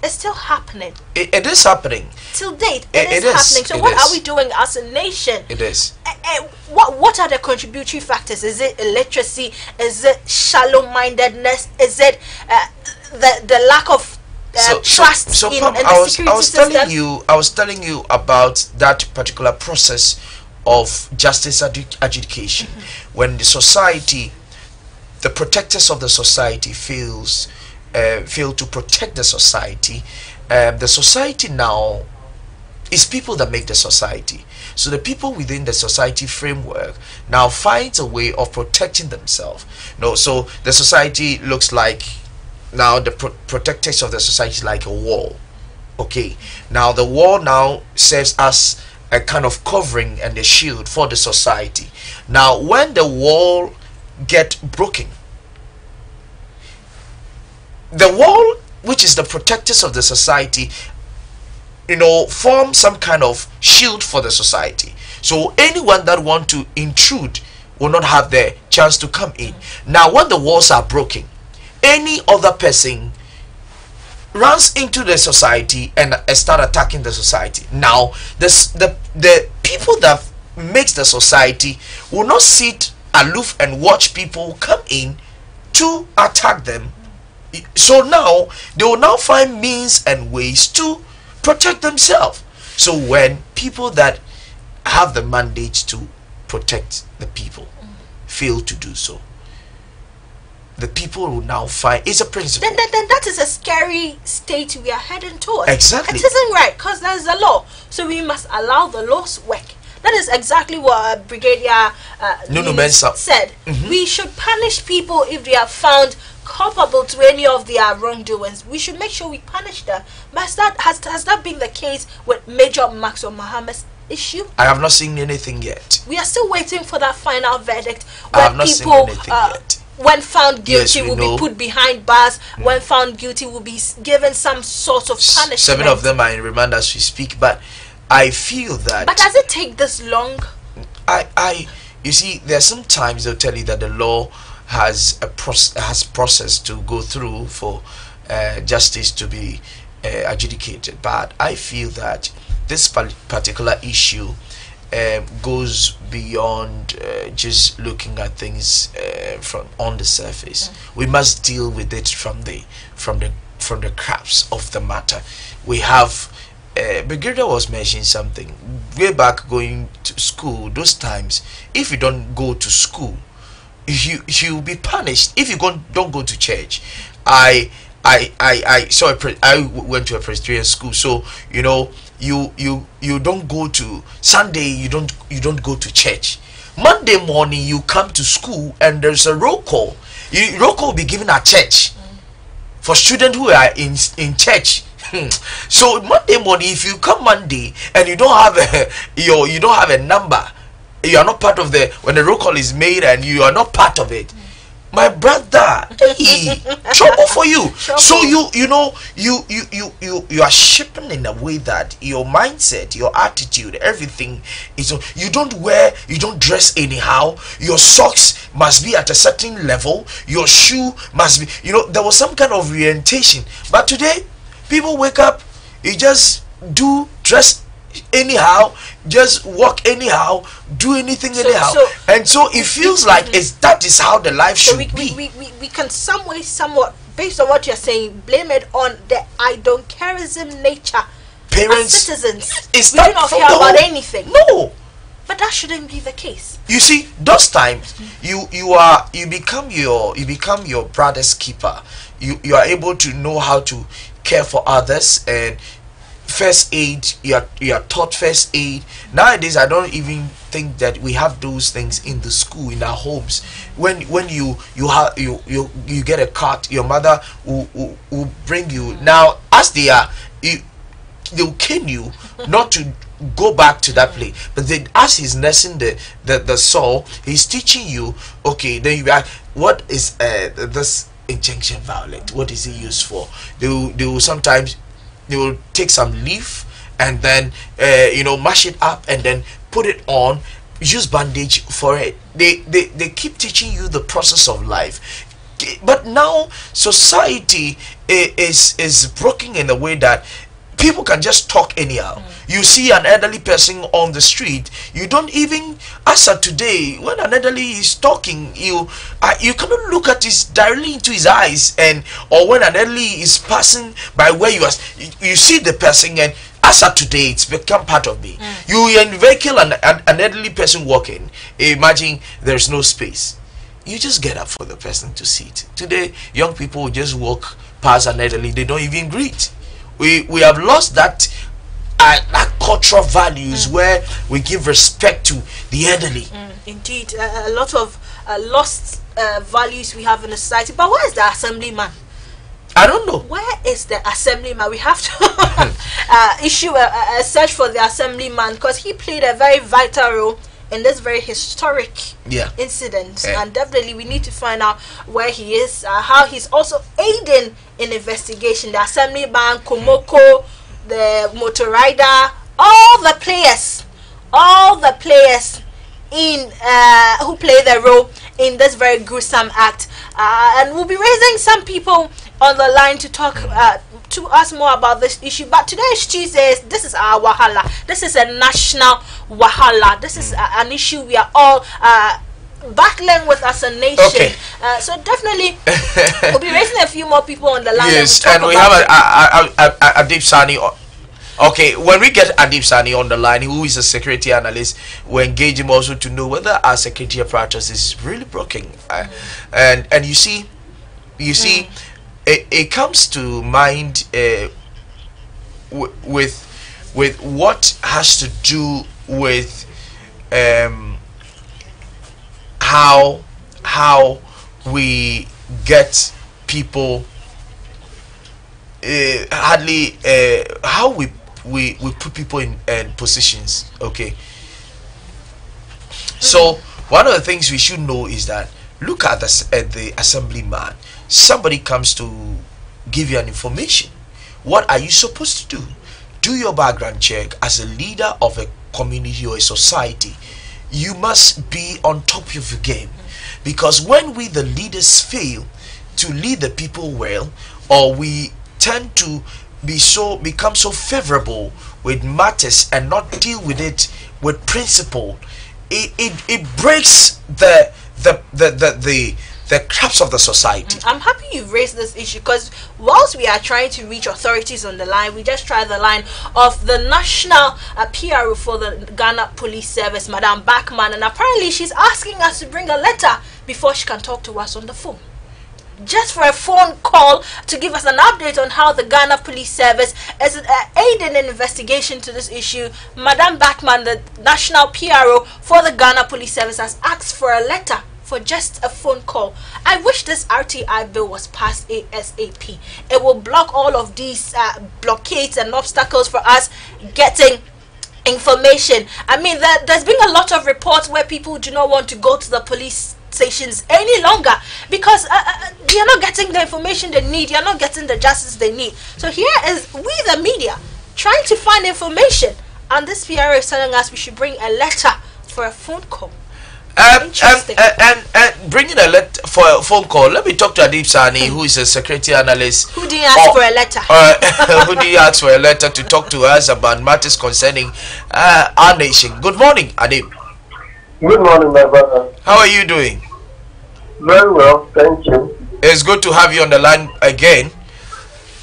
Speaker 12: it's still happening.
Speaker 5: It is happening.
Speaker 12: Till date, it is happening. So what are we doing as a nation?
Speaker 5: It is.
Speaker 12: what are the contributory factors? Is it illiteracy? Is it shallow-mindedness? Is it the lack of trust in the security system?
Speaker 5: I was telling you about that particular process of justice adjudication. When the society, the protectors of the society fail to protect the society now is people that make the society. So the people within the society framework now finds a way of protecting themselves. So the society looks like, now the protectors of the society is like a wall. Okay, now the wall now serves as a kind of covering and a shield for the society. Now when the wall get broken, the wall, which is the protectors of the society, form some kind of shield for the society. So anyone that want to intrude will not have the chance to come in. Now when the walls are broken, any other person runs into the society and start attacking the society. Now the people that makes the society will not sit aloof and watch people come in to attack them. So now they will now find means and ways to protect themselves. So when people that have the mandate to protect the people fail to do so, the people will now find it's a principle.
Speaker 12: Then that is a scary state we are heading towards.
Speaker 5: Exactly.
Speaker 12: It isn't right, because there's a law, so we must allow the laws work. That is exactly what Brigadier said. We should punish people if they are found culpable to any of their wrongdoings. We should make sure we punish them. But has that been the case with Major Maxwell Mohammed's issue?
Speaker 5: I have not seen anything yet.
Speaker 12: We are still waiting for that final verdict where people when found guilty will be put behind bars. When found guilty will be given some sort of punishment.
Speaker 5: 7 of them are in remand as we speak, but I feel that.
Speaker 12: But does it take this long?
Speaker 5: You see, there are some times they'll tell you that the law has a process to go through for justice to be adjudicated, but I feel that this particular issue goes beyond just looking at things from on the surface. We must deal with it from the crux of the matter. We have Brigadier was mentioning something way back going to school. Those times, if you don't go to school, you'll be punished. If you don't go to church, I went to a Presbyterian school, so you don't go to Sunday, you don't go to church. Monday morning you come to school and there's a roll call. Roll call will be given at church for students who are in church. So Monday morning, if you come Monday and you don't have a number, you are not part of when the roll call is made and you are not part of it, my brother, trouble for you. So you are shipping in a way that your mindset, your attitude, everything is. You don't dress anyhow. Your socks must be at a certain level. Your shoe must be. There was some kind of orientation, but today people wake up, you just dress anyhow, just walk anyhow, do anything anyhow, and so it feels like that is how the life should be.
Speaker 12: We can somewhat, based on what you're saying, blame it on the I don't careism nature.
Speaker 5: Parents,
Speaker 12: as citizens,
Speaker 5: we
Speaker 12: do not care about anything.
Speaker 5: No,
Speaker 12: but that shouldn't be the case.
Speaker 5: You see, those times you become your brother's keeper. You are able to know how to care for others, and first aid, you are taught first aid. Nowadays I don't even think that we have those things in the school, in our homes. When you get a cut, your mother will bring you. Now as they'll cane you not to go back to that place, but then as he's nursing the sore, he's teaching you, okay, then you ask, what is this injection violet, what is it used for? They will sometimes they will take some leaf and then mash it up and then put it on, use bandage for it. They keep teaching you the process of life. But now society is broken in a way that people can just talk anyhow. you see an elderly person on the street, you don't even, as of today, when an elderly is talking, you cannot look at his directly into his eyes, and or when an elderly is passing by where you are, you see the person, and as of today, it's become part of me. You in vehicle and an elderly person walking, imagine there's no space. You just get up for the person to sit. Today, young people just walk past an elderly, they don't even greet. We have lost that cultural values where we give respect to the elderly.
Speaker 12: Indeed, a lot of lost values we have in the society. But where is the assemblyman?
Speaker 5: I don't know.
Speaker 12: Where is the assemblyman? We have to issue a search for the assemblyman, because he played a very vital role in this very historic incident, and definitely we need to find out where he is, how he's also aiding in investigation. The assemblyman, Komoko, the motor rider, all the players in who play the role in this very gruesome act, and we'll be raising some people on the line to talk to us more about this issue. But today is Tuesday. This is our Wahala. This is a national Wahala. This is an issue we are all battling with as a nation.
Speaker 5: Okay.
Speaker 12: So definitely we'll be raising a few more people on the line.
Speaker 5: Yes, and we have Adib Sani. Okay, when we get Adib Sani on the line, who is a security analyst, we engage him also to know whether our security apparatus is really broken. And you see, it comes to mind with what has to do with how we get people, how we put people in positions. Okay, so one of the things we should know is that, look at the assemblyman. Somebody comes to give you an information. What are you supposed to do? Do your background check. As a leader of a community or a society, you must be on top of your game, because when we the leaders fail to lead the people well, or we tend to become so favorable with matters and not deal with it with principle, it breaks the cracks of the society.
Speaker 12: I'm happy you've raised this issue, because whilst we are trying to reach authorities on the line, we just tried the line of the national PRO for the Ghana Police Service, Madam Bachman, and apparently she's asking us to bring a letter before she can talk to us on the phone. Just for a phone call to give us an update on how the Ghana Police Service is aiding an investigation to this issue. Madam Bachman, the national PRO for the Ghana Police Service, has asked for a letter for just a phone call. I wish this RTI bill was passed ASAP. It will block all of these blockades and obstacles for us getting information. I mean, there's been a lot of reports where people do not want to go to the police stations any longer because you're not getting the information they need, you're not getting the justice they need. So here is we the media trying to find information, and this PRO is telling us we should bring a letter for a phone call.
Speaker 5: And bringing a letter for a phone call, let me talk to Adib Sani, who is a security analyst.
Speaker 12: Who didn't ask for a letter?
Speaker 5: Who didn't ask for a letter to talk to us about matters concerning our nation. Good morning, Adib.
Speaker 19: Good morning, my brother.
Speaker 5: How are you doing?
Speaker 19: Very well, thank you.
Speaker 5: It's good to have you on the line again.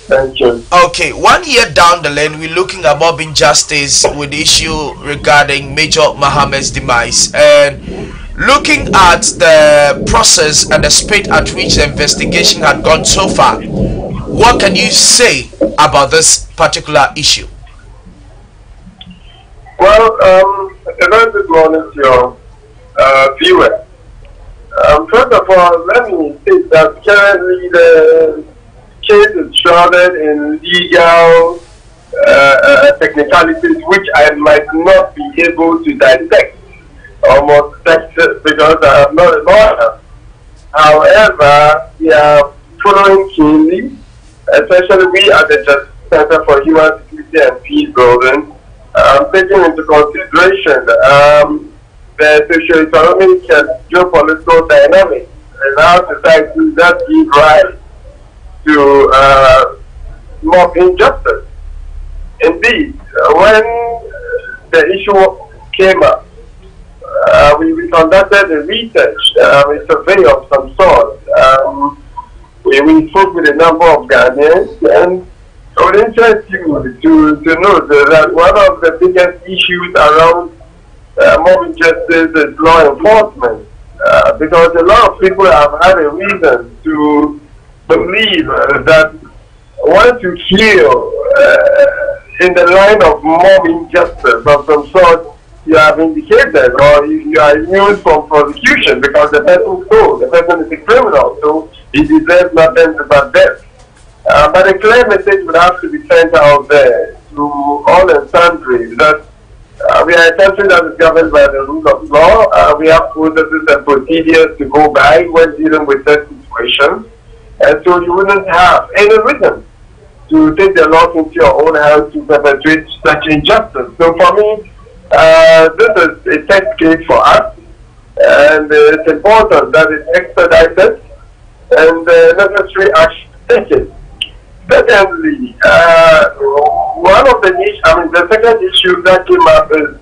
Speaker 19: Thank you.
Speaker 5: Okay, 1 year down the lane, we're looking at mob injustice with the issue regarding Major Mohammed's demise, and looking at the process and the speed at which the investigation had gone so far. What can you say about this particular issue?
Speaker 19: Well, a very good morning to your viewers. First of all, let me state that currently the case is shrouded in legal technicalities which I might not be able to dissect or dissect because I am not a lawyer. However, we are following keenly, especially we at the Justice Center for Human Security and Peace Building, taking into consideration the socio-economic and geopolitical dynamics in our society that give rise to mob injustice. Indeed, when the issue came up, we conducted a research, a survey of some sort. We spoke with a number of Ghanaians, and it would interest you to know that one of the biggest issues around mob injustice is law enforcement, because a lot of people have had a reason to believe that once you kill in the line of mob injustice of some sort, you have indicated or you are immune from prosecution because the person stole, the person is a criminal, so he deserves nothing but death. But a clear message would have to be sent out there to all and sundry that we are a country that is governed by the rule of law. We have processes and procedures to go by when dealing with such situations. And so you wouldn't have any reason to take the law into your own hands to perpetrate such injustice. So for me, this is a test case for us, and it's important that it's expedited and necessary action taken. Secondly, the second issue that came up is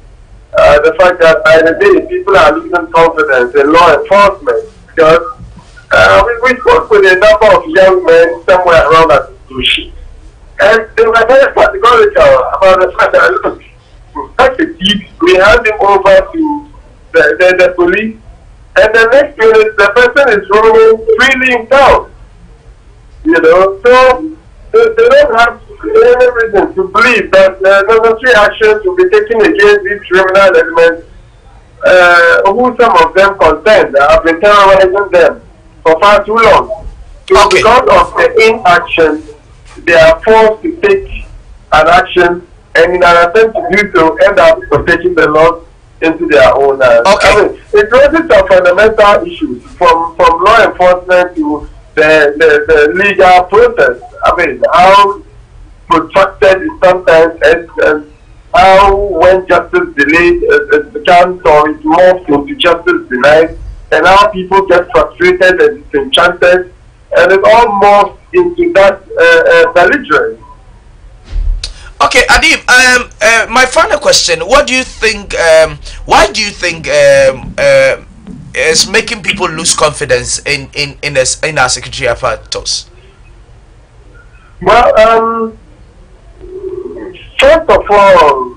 Speaker 19: the fact that by the day people are losing confidence in law enforcement because we spoke with a number of young men somewhere around that institution, and they were very categorical about the fact that look, that's a thief, we hand him over to the police, and the next minute the person is roaming freely in town. So they don't have any reason to believe that necessary actions will be taken against these criminal elements, who some of them contend have been terrorizing them for far too long. So because of the inaction, they are forced to take an action, and in an attempt to do so, end up taking the law into their own hands. It raises some fundamental issues from law enforcement to the legal process. How protracted it sometimes is, and how when justice delayed it becomes or it morphs into justice denied, and how people get frustrated and disenchanted, and it all morphs into that belligerence.
Speaker 5: Okay, Adib, my final question, what do you think, why do you think is making people lose confidence in our security apparatus?
Speaker 19: Well, first of all,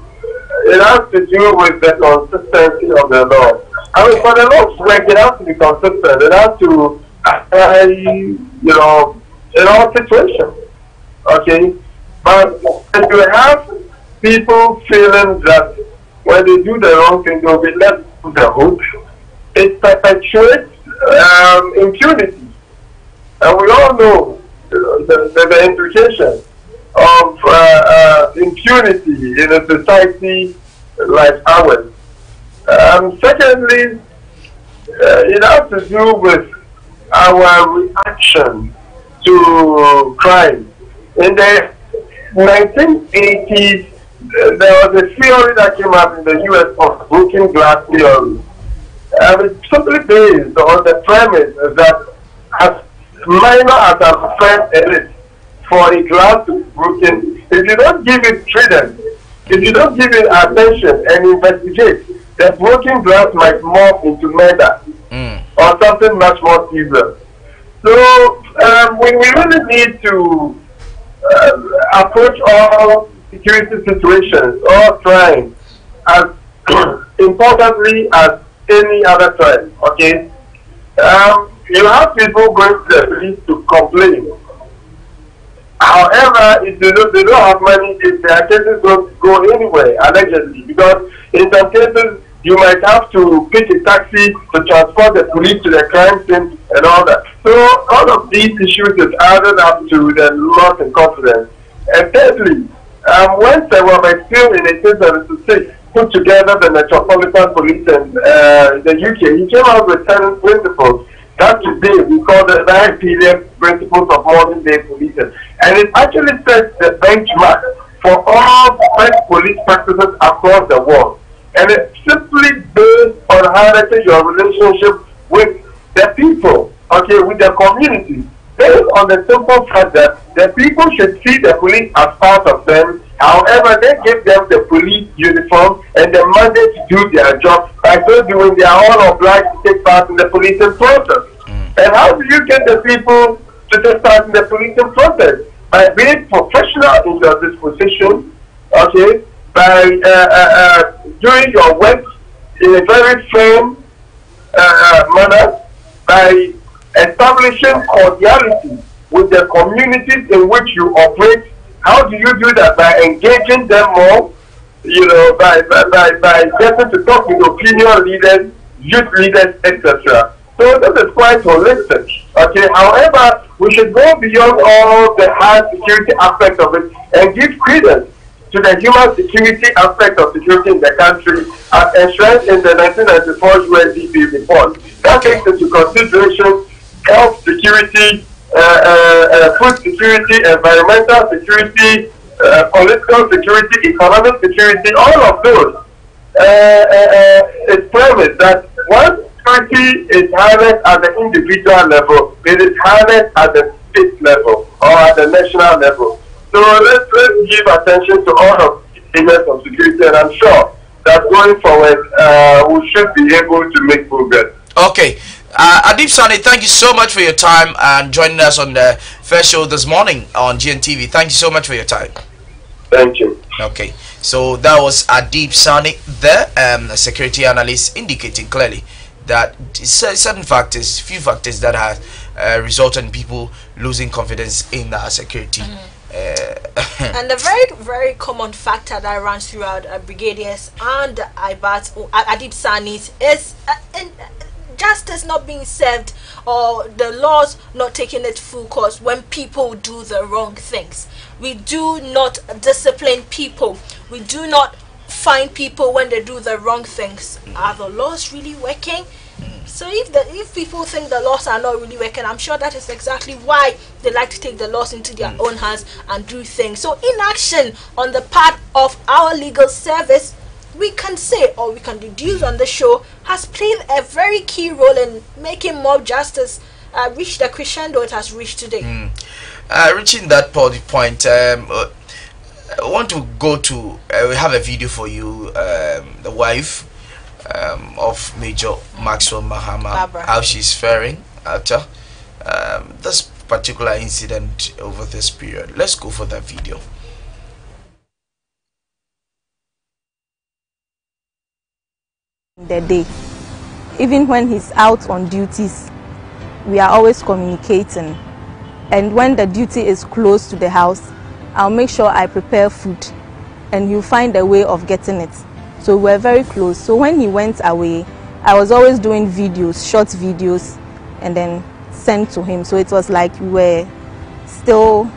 Speaker 19: it has to do with the consistency of the law. For the law's work, it has to be consistent. It has to apply, in all situations. Okay? But if you have people feeling that when they do the wrong thing, they'll be left to the hook, it perpetuates impunity. And we all know the implication of impunity in a society like ours. Secondly, it has to do with our reaction to crime. In the 1980s, there was a theory that came up in the US of broken glass theory. It's simply based on the premise that as minor as our friend is, for a glass to be broken, if you don't give it credence, if you don't give it attention and investigate, the broken glass might morph into murder or something much more serious. So we really need to approach all security situations, all crime, as importantly as any other crime. Okay, you have people going to the police to complain. However, if they don't have money, if their cases don't go anywhere, allegedly, because in some cases you might have to pick a taxi to transport the police to the crime scene and all that. So all of these issues is added up to the loss in confidence. And thirdly, when Sewame still in 1876 put together the Metropolitan Police in the UK, he came out with 7 principles that today we call the 9 period principles of modern day policing. And it actually sets the benchmark for all best police practices across the world. And it's simply based on harnessing your relationship with the people, okay, with the community, based on the simple fact that the people should see the police as part of them However, they give them the police uniform and the mandate to do their job. I told you, when they are all obliged to take part in the policing process. And how do you get the people to take part in the policing process? By being professional in your disposition, okay, by doing your work in a very firm manner, by establishing cordiality with the communities in which you operate. How do you do that? By engaging them more, you know, by getting to talk with opinion leaders, youth leaders, etc. So this is quite holistic. Okay. However, we should go beyond all the hard security aspect of it and give credence to the human security aspect of security in the country as enshrined in the 1994 UNDP report. That takes into consideration health security, food security, environmental security, political security, economic security, all of those. It's premised that once security is harnessed at the individual level, it is harnessed at the state level or at the national level. So let's give attention to all of the elements of security, and I'm sure that going forward, we should be able to make progress.
Speaker 5: Okay. Adib Sani, thank you so much for your time and joining us on the first show this morning on GNTV. Thank you so much for your time.
Speaker 19: Thank you.
Speaker 5: Okay, so that was Adib Sani, the security analyst, indicating clearly that certain factors, few factors that have resulted in people losing confidence in security.
Speaker 12: And a very, very common factor that runs throughout brigadiers and Adib Sani's is justice not being served, or the laws not taking its full course when people do the wrong things. We do not discipline people. We do not fine people when they do the wrong things. Are the laws really working? So if people think the laws are not really working, I'm sure that is exactly why they like to take the laws into their own hands and do things. So inaction on the part of our legal service, we can say, or we can deduce on the show, has played a very key role in making mob justice reach the crescendo it has reached today.
Speaker 5: Reaching that point, I want to go to, we have a video for you, the wife of Major Maxwell Mahama, how she's faring after this particular incident over this period. Let's go for that video.
Speaker 8: The day, even when he's out on duties, we are always communicating, and when the duty is close to the house, I'll make sure I prepare food and he'll find a way of getting it. So we're very close. So when he went away, I was always doing videos, short videos, and then sent to him. So it was like we were still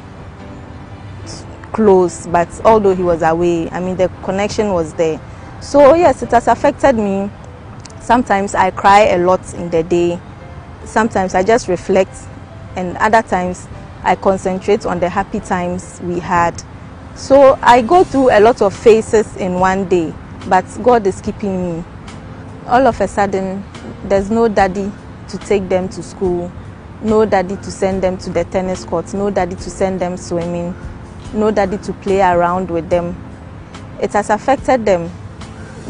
Speaker 8: close, but although he was away, I mean, the connection was there. So yes, it has affected me. Sometimes I cry a lot in the day. Sometimes I just reflect, and other times I concentrate on the happy times we had. So I go through a lot of phases in one day, but God is keeping me. All of a sudden, there's no daddy to take them to school, no daddy to send them to the tennis court, no daddy to send them swimming, no daddy to play around with them. It has affected them.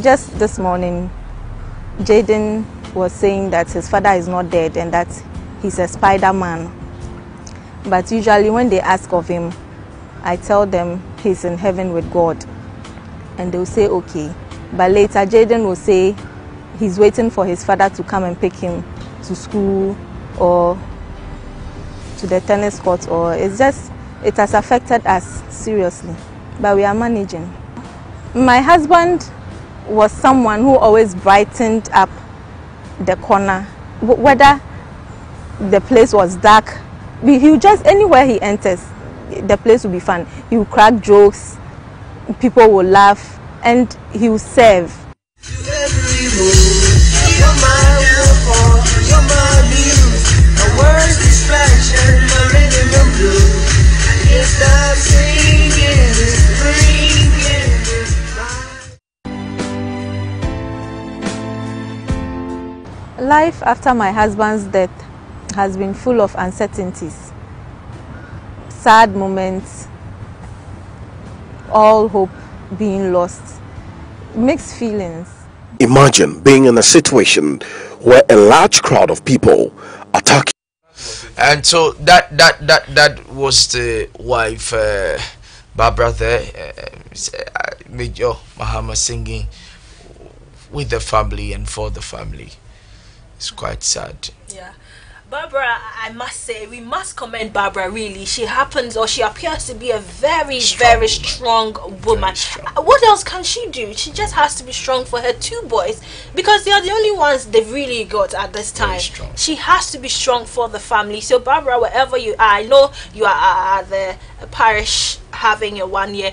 Speaker 8: Just this morning, Jaden was saying that his father is not dead and that he's a Spider-Man. But usually when they ask of him, I tell them he's in heaven with God. And they'll say, okay. But later, Jaden will say he's waiting for his father to come and pick him to school or to the tennis court. Or it's just, it has affected us seriously. But we are managing. My husband was someone who always brightened up the corner, whether the place was dark. He would just, anywhere he enters, the place will be fun. He will crack jokes, people will laugh, and he will serve. Life after my husband's death has been full of uncertainties, sad moments, all hope being lost. Mixed feelings.
Speaker 9: Imagine being in a situation where a large crowd of people attack you.
Speaker 5: And so that was the wife, Barbara there, Major Mahama, singing with the family and for the family. It's quite sad.
Speaker 12: Yeah. Barbara, I must say, we must commend Barbara, really. She appears to be a very strong woman. What else can she do? She just has to be strong for her two boys, because they are the only ones they've really got at this time. She has to be strong for the family. So Barbara, wherever you are, I know you are at the parish having a 1-year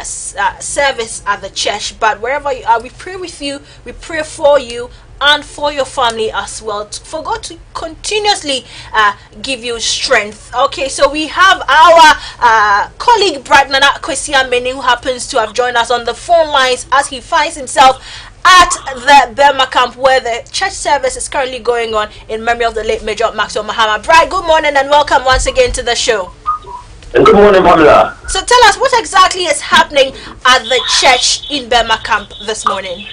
Speaker 12: service at the church, but wherever you are, we pray with you, we pray for you and for your family as well, for God to continuously give you strength. Okay, so we have our colleague Bright Nana Kwesiameni, who happens to have joined us on the phone lines as he finds himself at the Burma camp where the church service is currently going on in memory of the late Major Maxwell Mahama. Bright, good morning and welcome once again to the show.
Speaker 20: Good morning, Pamela.
Speaker 12: So tell us what exactly is happening at the church in Burma camp this morning.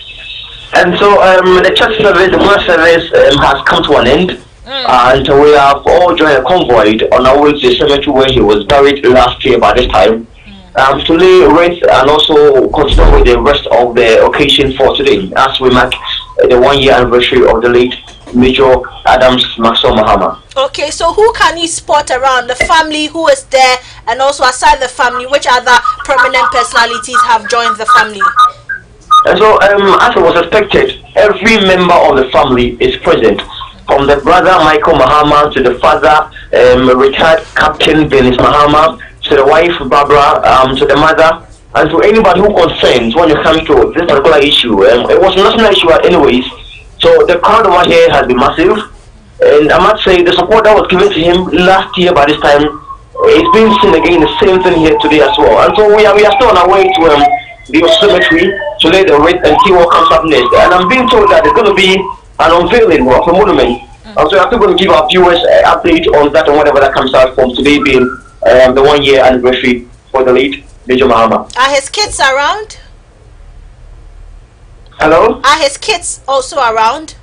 Speaker 20: And so the church service, the worship service has come to an end, and we have all joined a convoy on our way to the cemetery where he was buried last year by this time, to lay rest and also continue with the rest of the occasion for today as we mark the 1-year anniversary of the late Major Adams Maxwell Mahama.
Speaker 12: Okay, so who can you spot around the family who is there, and also aside the family, which other prominent personalities have joined the family?
Speaker 20: And so, as it was expected, every member of the family is present, from the brother Michael Mahama to the father, retired Captain Benis Mahama, to the wife Barbara, to the mother, and to anybody who concerns when it comes to this particular issue. It was a national issue anyways, so the crowd over here has been massive, and I must say the support that was given to him last year by this time, it's being seen again, the same thing here today as well. And so we are still on our way to the cemetery to lay the wreath and see what comes up next. And I'm being told that there's going to be an unveiling of a monument. And so I'm still going to give our viewers an update on that and whatever that comes out from today being the 1-year anniversary for the late Major Mahama.
Speaker 12: Are his kids around?
Speaker 20: Hello?
Speaker 12: Are his kids also around?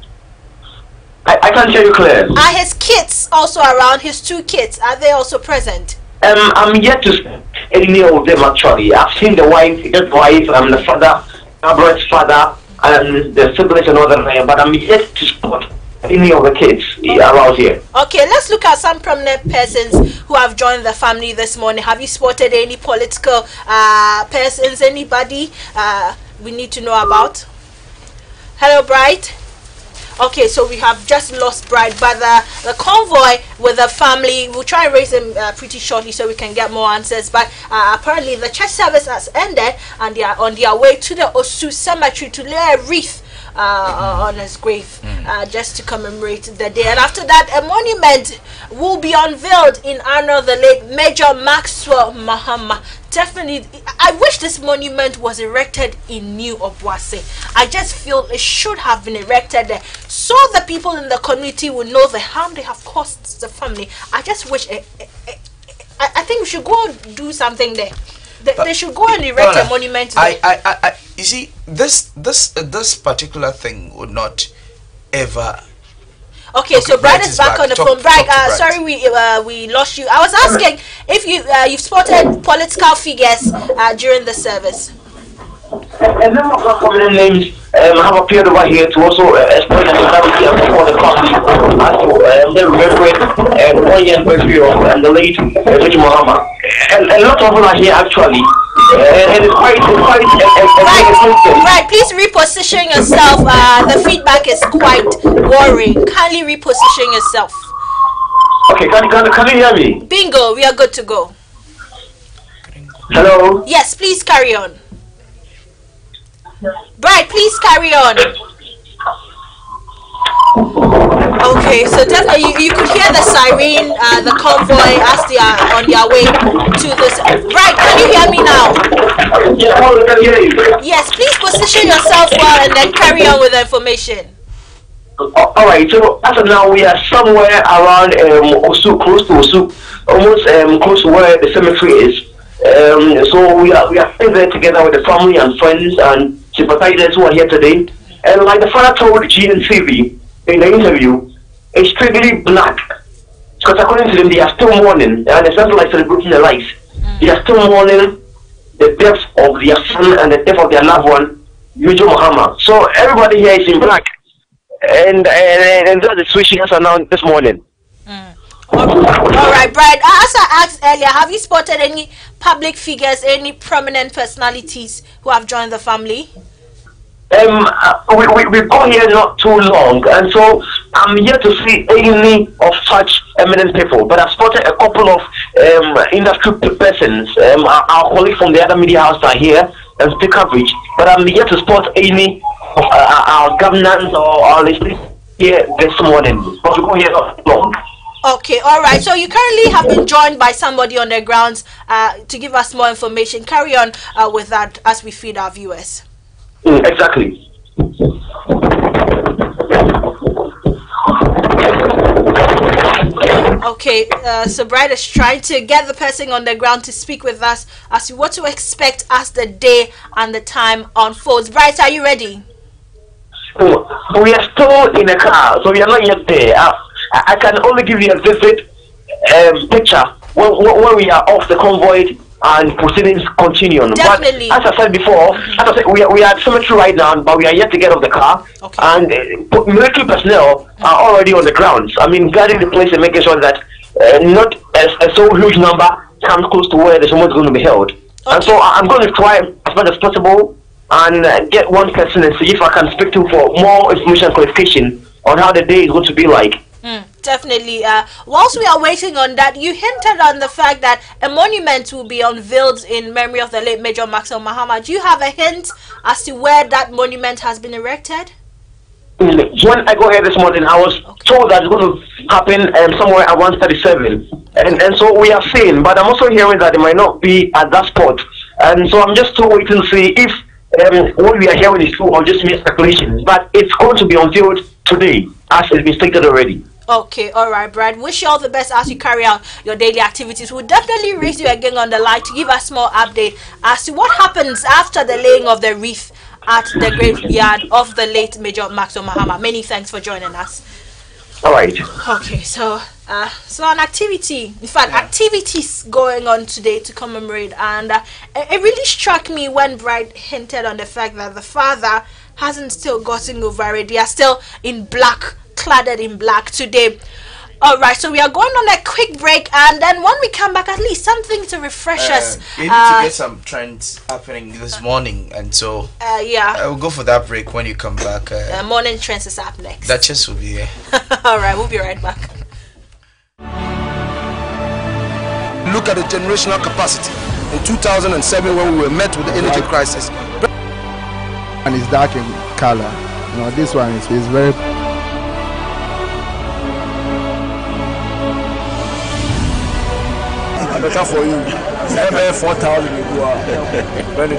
Speaker 20: I can't hear you clear.
Speaker 12: Are his kids also around? His 2 kids, are they also present?
Speaker 20: I'm yet to see any of them actually. I've seen the wife, the father, Barbara's father, and the siblings and all that, but I'm yet to spot any of the kids around here.
Speaker 12: Okay, let's look at some prominent persons who have joined the family this morning. Have you spotted any political persons, anybody we need to know about? Hello, Bright. Okay, so we have just lost Bright, but the convoy with the family, we'll try and raise them pretty shortly so we can get more answers. But apparently the church service has ended and they are on their way to the Osu cemetery to lay a wreath on his grave, just to commemorate the day. And after that, a monument will be unveiled in honor of the late Major Maxwell Mahama. Definitely, I wish this monument was erected in New Obuasi. I just feel it should have been erected there, so the people in the community will know the harm they have caused the family. I just wish I think we should go and do something there. They should go and erect a monument there.
Speaker 5: You see, this particular thing would not ever.
Speaker 12: Okay, so Brad is back on the phone. Brad, sorry we lost you. I was asking if you've spotted political figures during the service.
Speaker 20: A number of prominent names have appeared over here to also explain the solidarity for the family as to the remembering 1-year anniversary of the late Major Mahama. A lot of them are here actually. And it's quite
Speaker 12: right, please reposition yourself. The feedback is quite worrying. Kindly reposition yourself.
Speaker 20: Okay, can you hear me?
Speaker 12: Bingo, we are good to go.
Speaker 20: Hello?
Speaker 12: Yes, please carry on. Bright, please carry on. Okay, so definitely you could hear the siren, the convoy as they are on their way to this. Bright, can you hear me now?
Speaker 20: Yeah, I can hear you.
Speaker 12: Yes, please position yourself well and then carry on with the information.
Speaker 20: Alright, so as of now we are somewhere around Osu, close to Osu, almost close to where the cemetery is. So we are still there together with the family and friends and sympathizers who are here today. And like the father told GNCV in the interview, it's strictly black. Because according to them, they are still mourning, and it's not like celebrating their life. They are still mourning the death of their son and the death of their loved one, Major Muhammad. So everybody here is in black. And that's the situation us announced this morning.
Speaker 12: All right, Brad. As I asked earlier, have you spotted any public figures, any prominent personalities who have joined the family?
Speaker 20: We've got here not too long, and so I'm here to see any of such eminent people. But I've spotted a couple of industry persons. Our colleagues from the other media house are here and take coverage. But I'm here to spot any of our governors or our listeners here this morning. But we go here not long.
Speaker 12: Okay, all right. So you currently have been joined by somebody on the grounds to give us more information. Carry on with that as we feed our viewers.
Speaker 20: Exactly.
Speaker 12: Okay, so Bright is trying to get the person on the ground to speak with us as to what to expect as the day and the time unfolds. Bright, are you ready?
Speaker 20: We are still in a car, so we are not yet there. I can only give you a vivid picture when we are off the convoy and proceedings continue.
Speaker 12: Definitely.
Speaker 20: But as I said before, we are at cemetery right now, but we are yet to get off the car. Okay. And military personnel are already on the grounds. I mean, guarding the place and making sure that not a so huge number comes close to where the ceremony is going to be held. Okay. And so I'm going to try as much as possible and get one person and see if I can speak to for more information and clarification on how the day is going to be like.
Speaker 12: Definitely. Whilst we are waiting on that, you hinted on the fact that a monument will be unveiled in memory of the late Major Maxwell Mahama. Do you have a hint as to where that monument has been erected?
Speaker 20: When I got here this morning, I was told that it's going to happen somewhere at 137. And so we are seeing, but I'm also hearing that it might not be at that spot. And so I'm just still waiting to see if what we are hearing is true or just mere speculation. But it's going to be unveiled today, as it's been stated already.
Speaker 12: Okay, all right, Brad. Wish you all the best as you carry out your daily activities. We'll definitely raise you again on the line to give us more update as to what happens after the laying of the wreath at the graveyard of the late Major Maxwell Mahama. Many thanks for joining us.
Speaker 20: All right.
Speaker 12: Okay, so an activity, in fact, activities going on today to commemorate, and it really struck me when Brad hinted on the fact that the father hasn't still gotten over it. They are still in black, cladded in black today. All right, so we are going on a quick break, and then when we come back, at least something to refresh us.
Speaker 5: We need to get some trends happening this morning, and so
Speaker 12: yeah,
Speaker 5: we'll go for that break when you come back.
Speaker 12: Morning trends is up next.
Speaker 5: That just will be here.
Speaker 12: All right, we'll be right back.
Speaker 21: Look at the generational capacity. In 2007, when we were met with the energy crisis,
Speaker 4: and it's dark in color. You know, this one is very.
Speaker 7: Better for you. 4,000 you go out. When the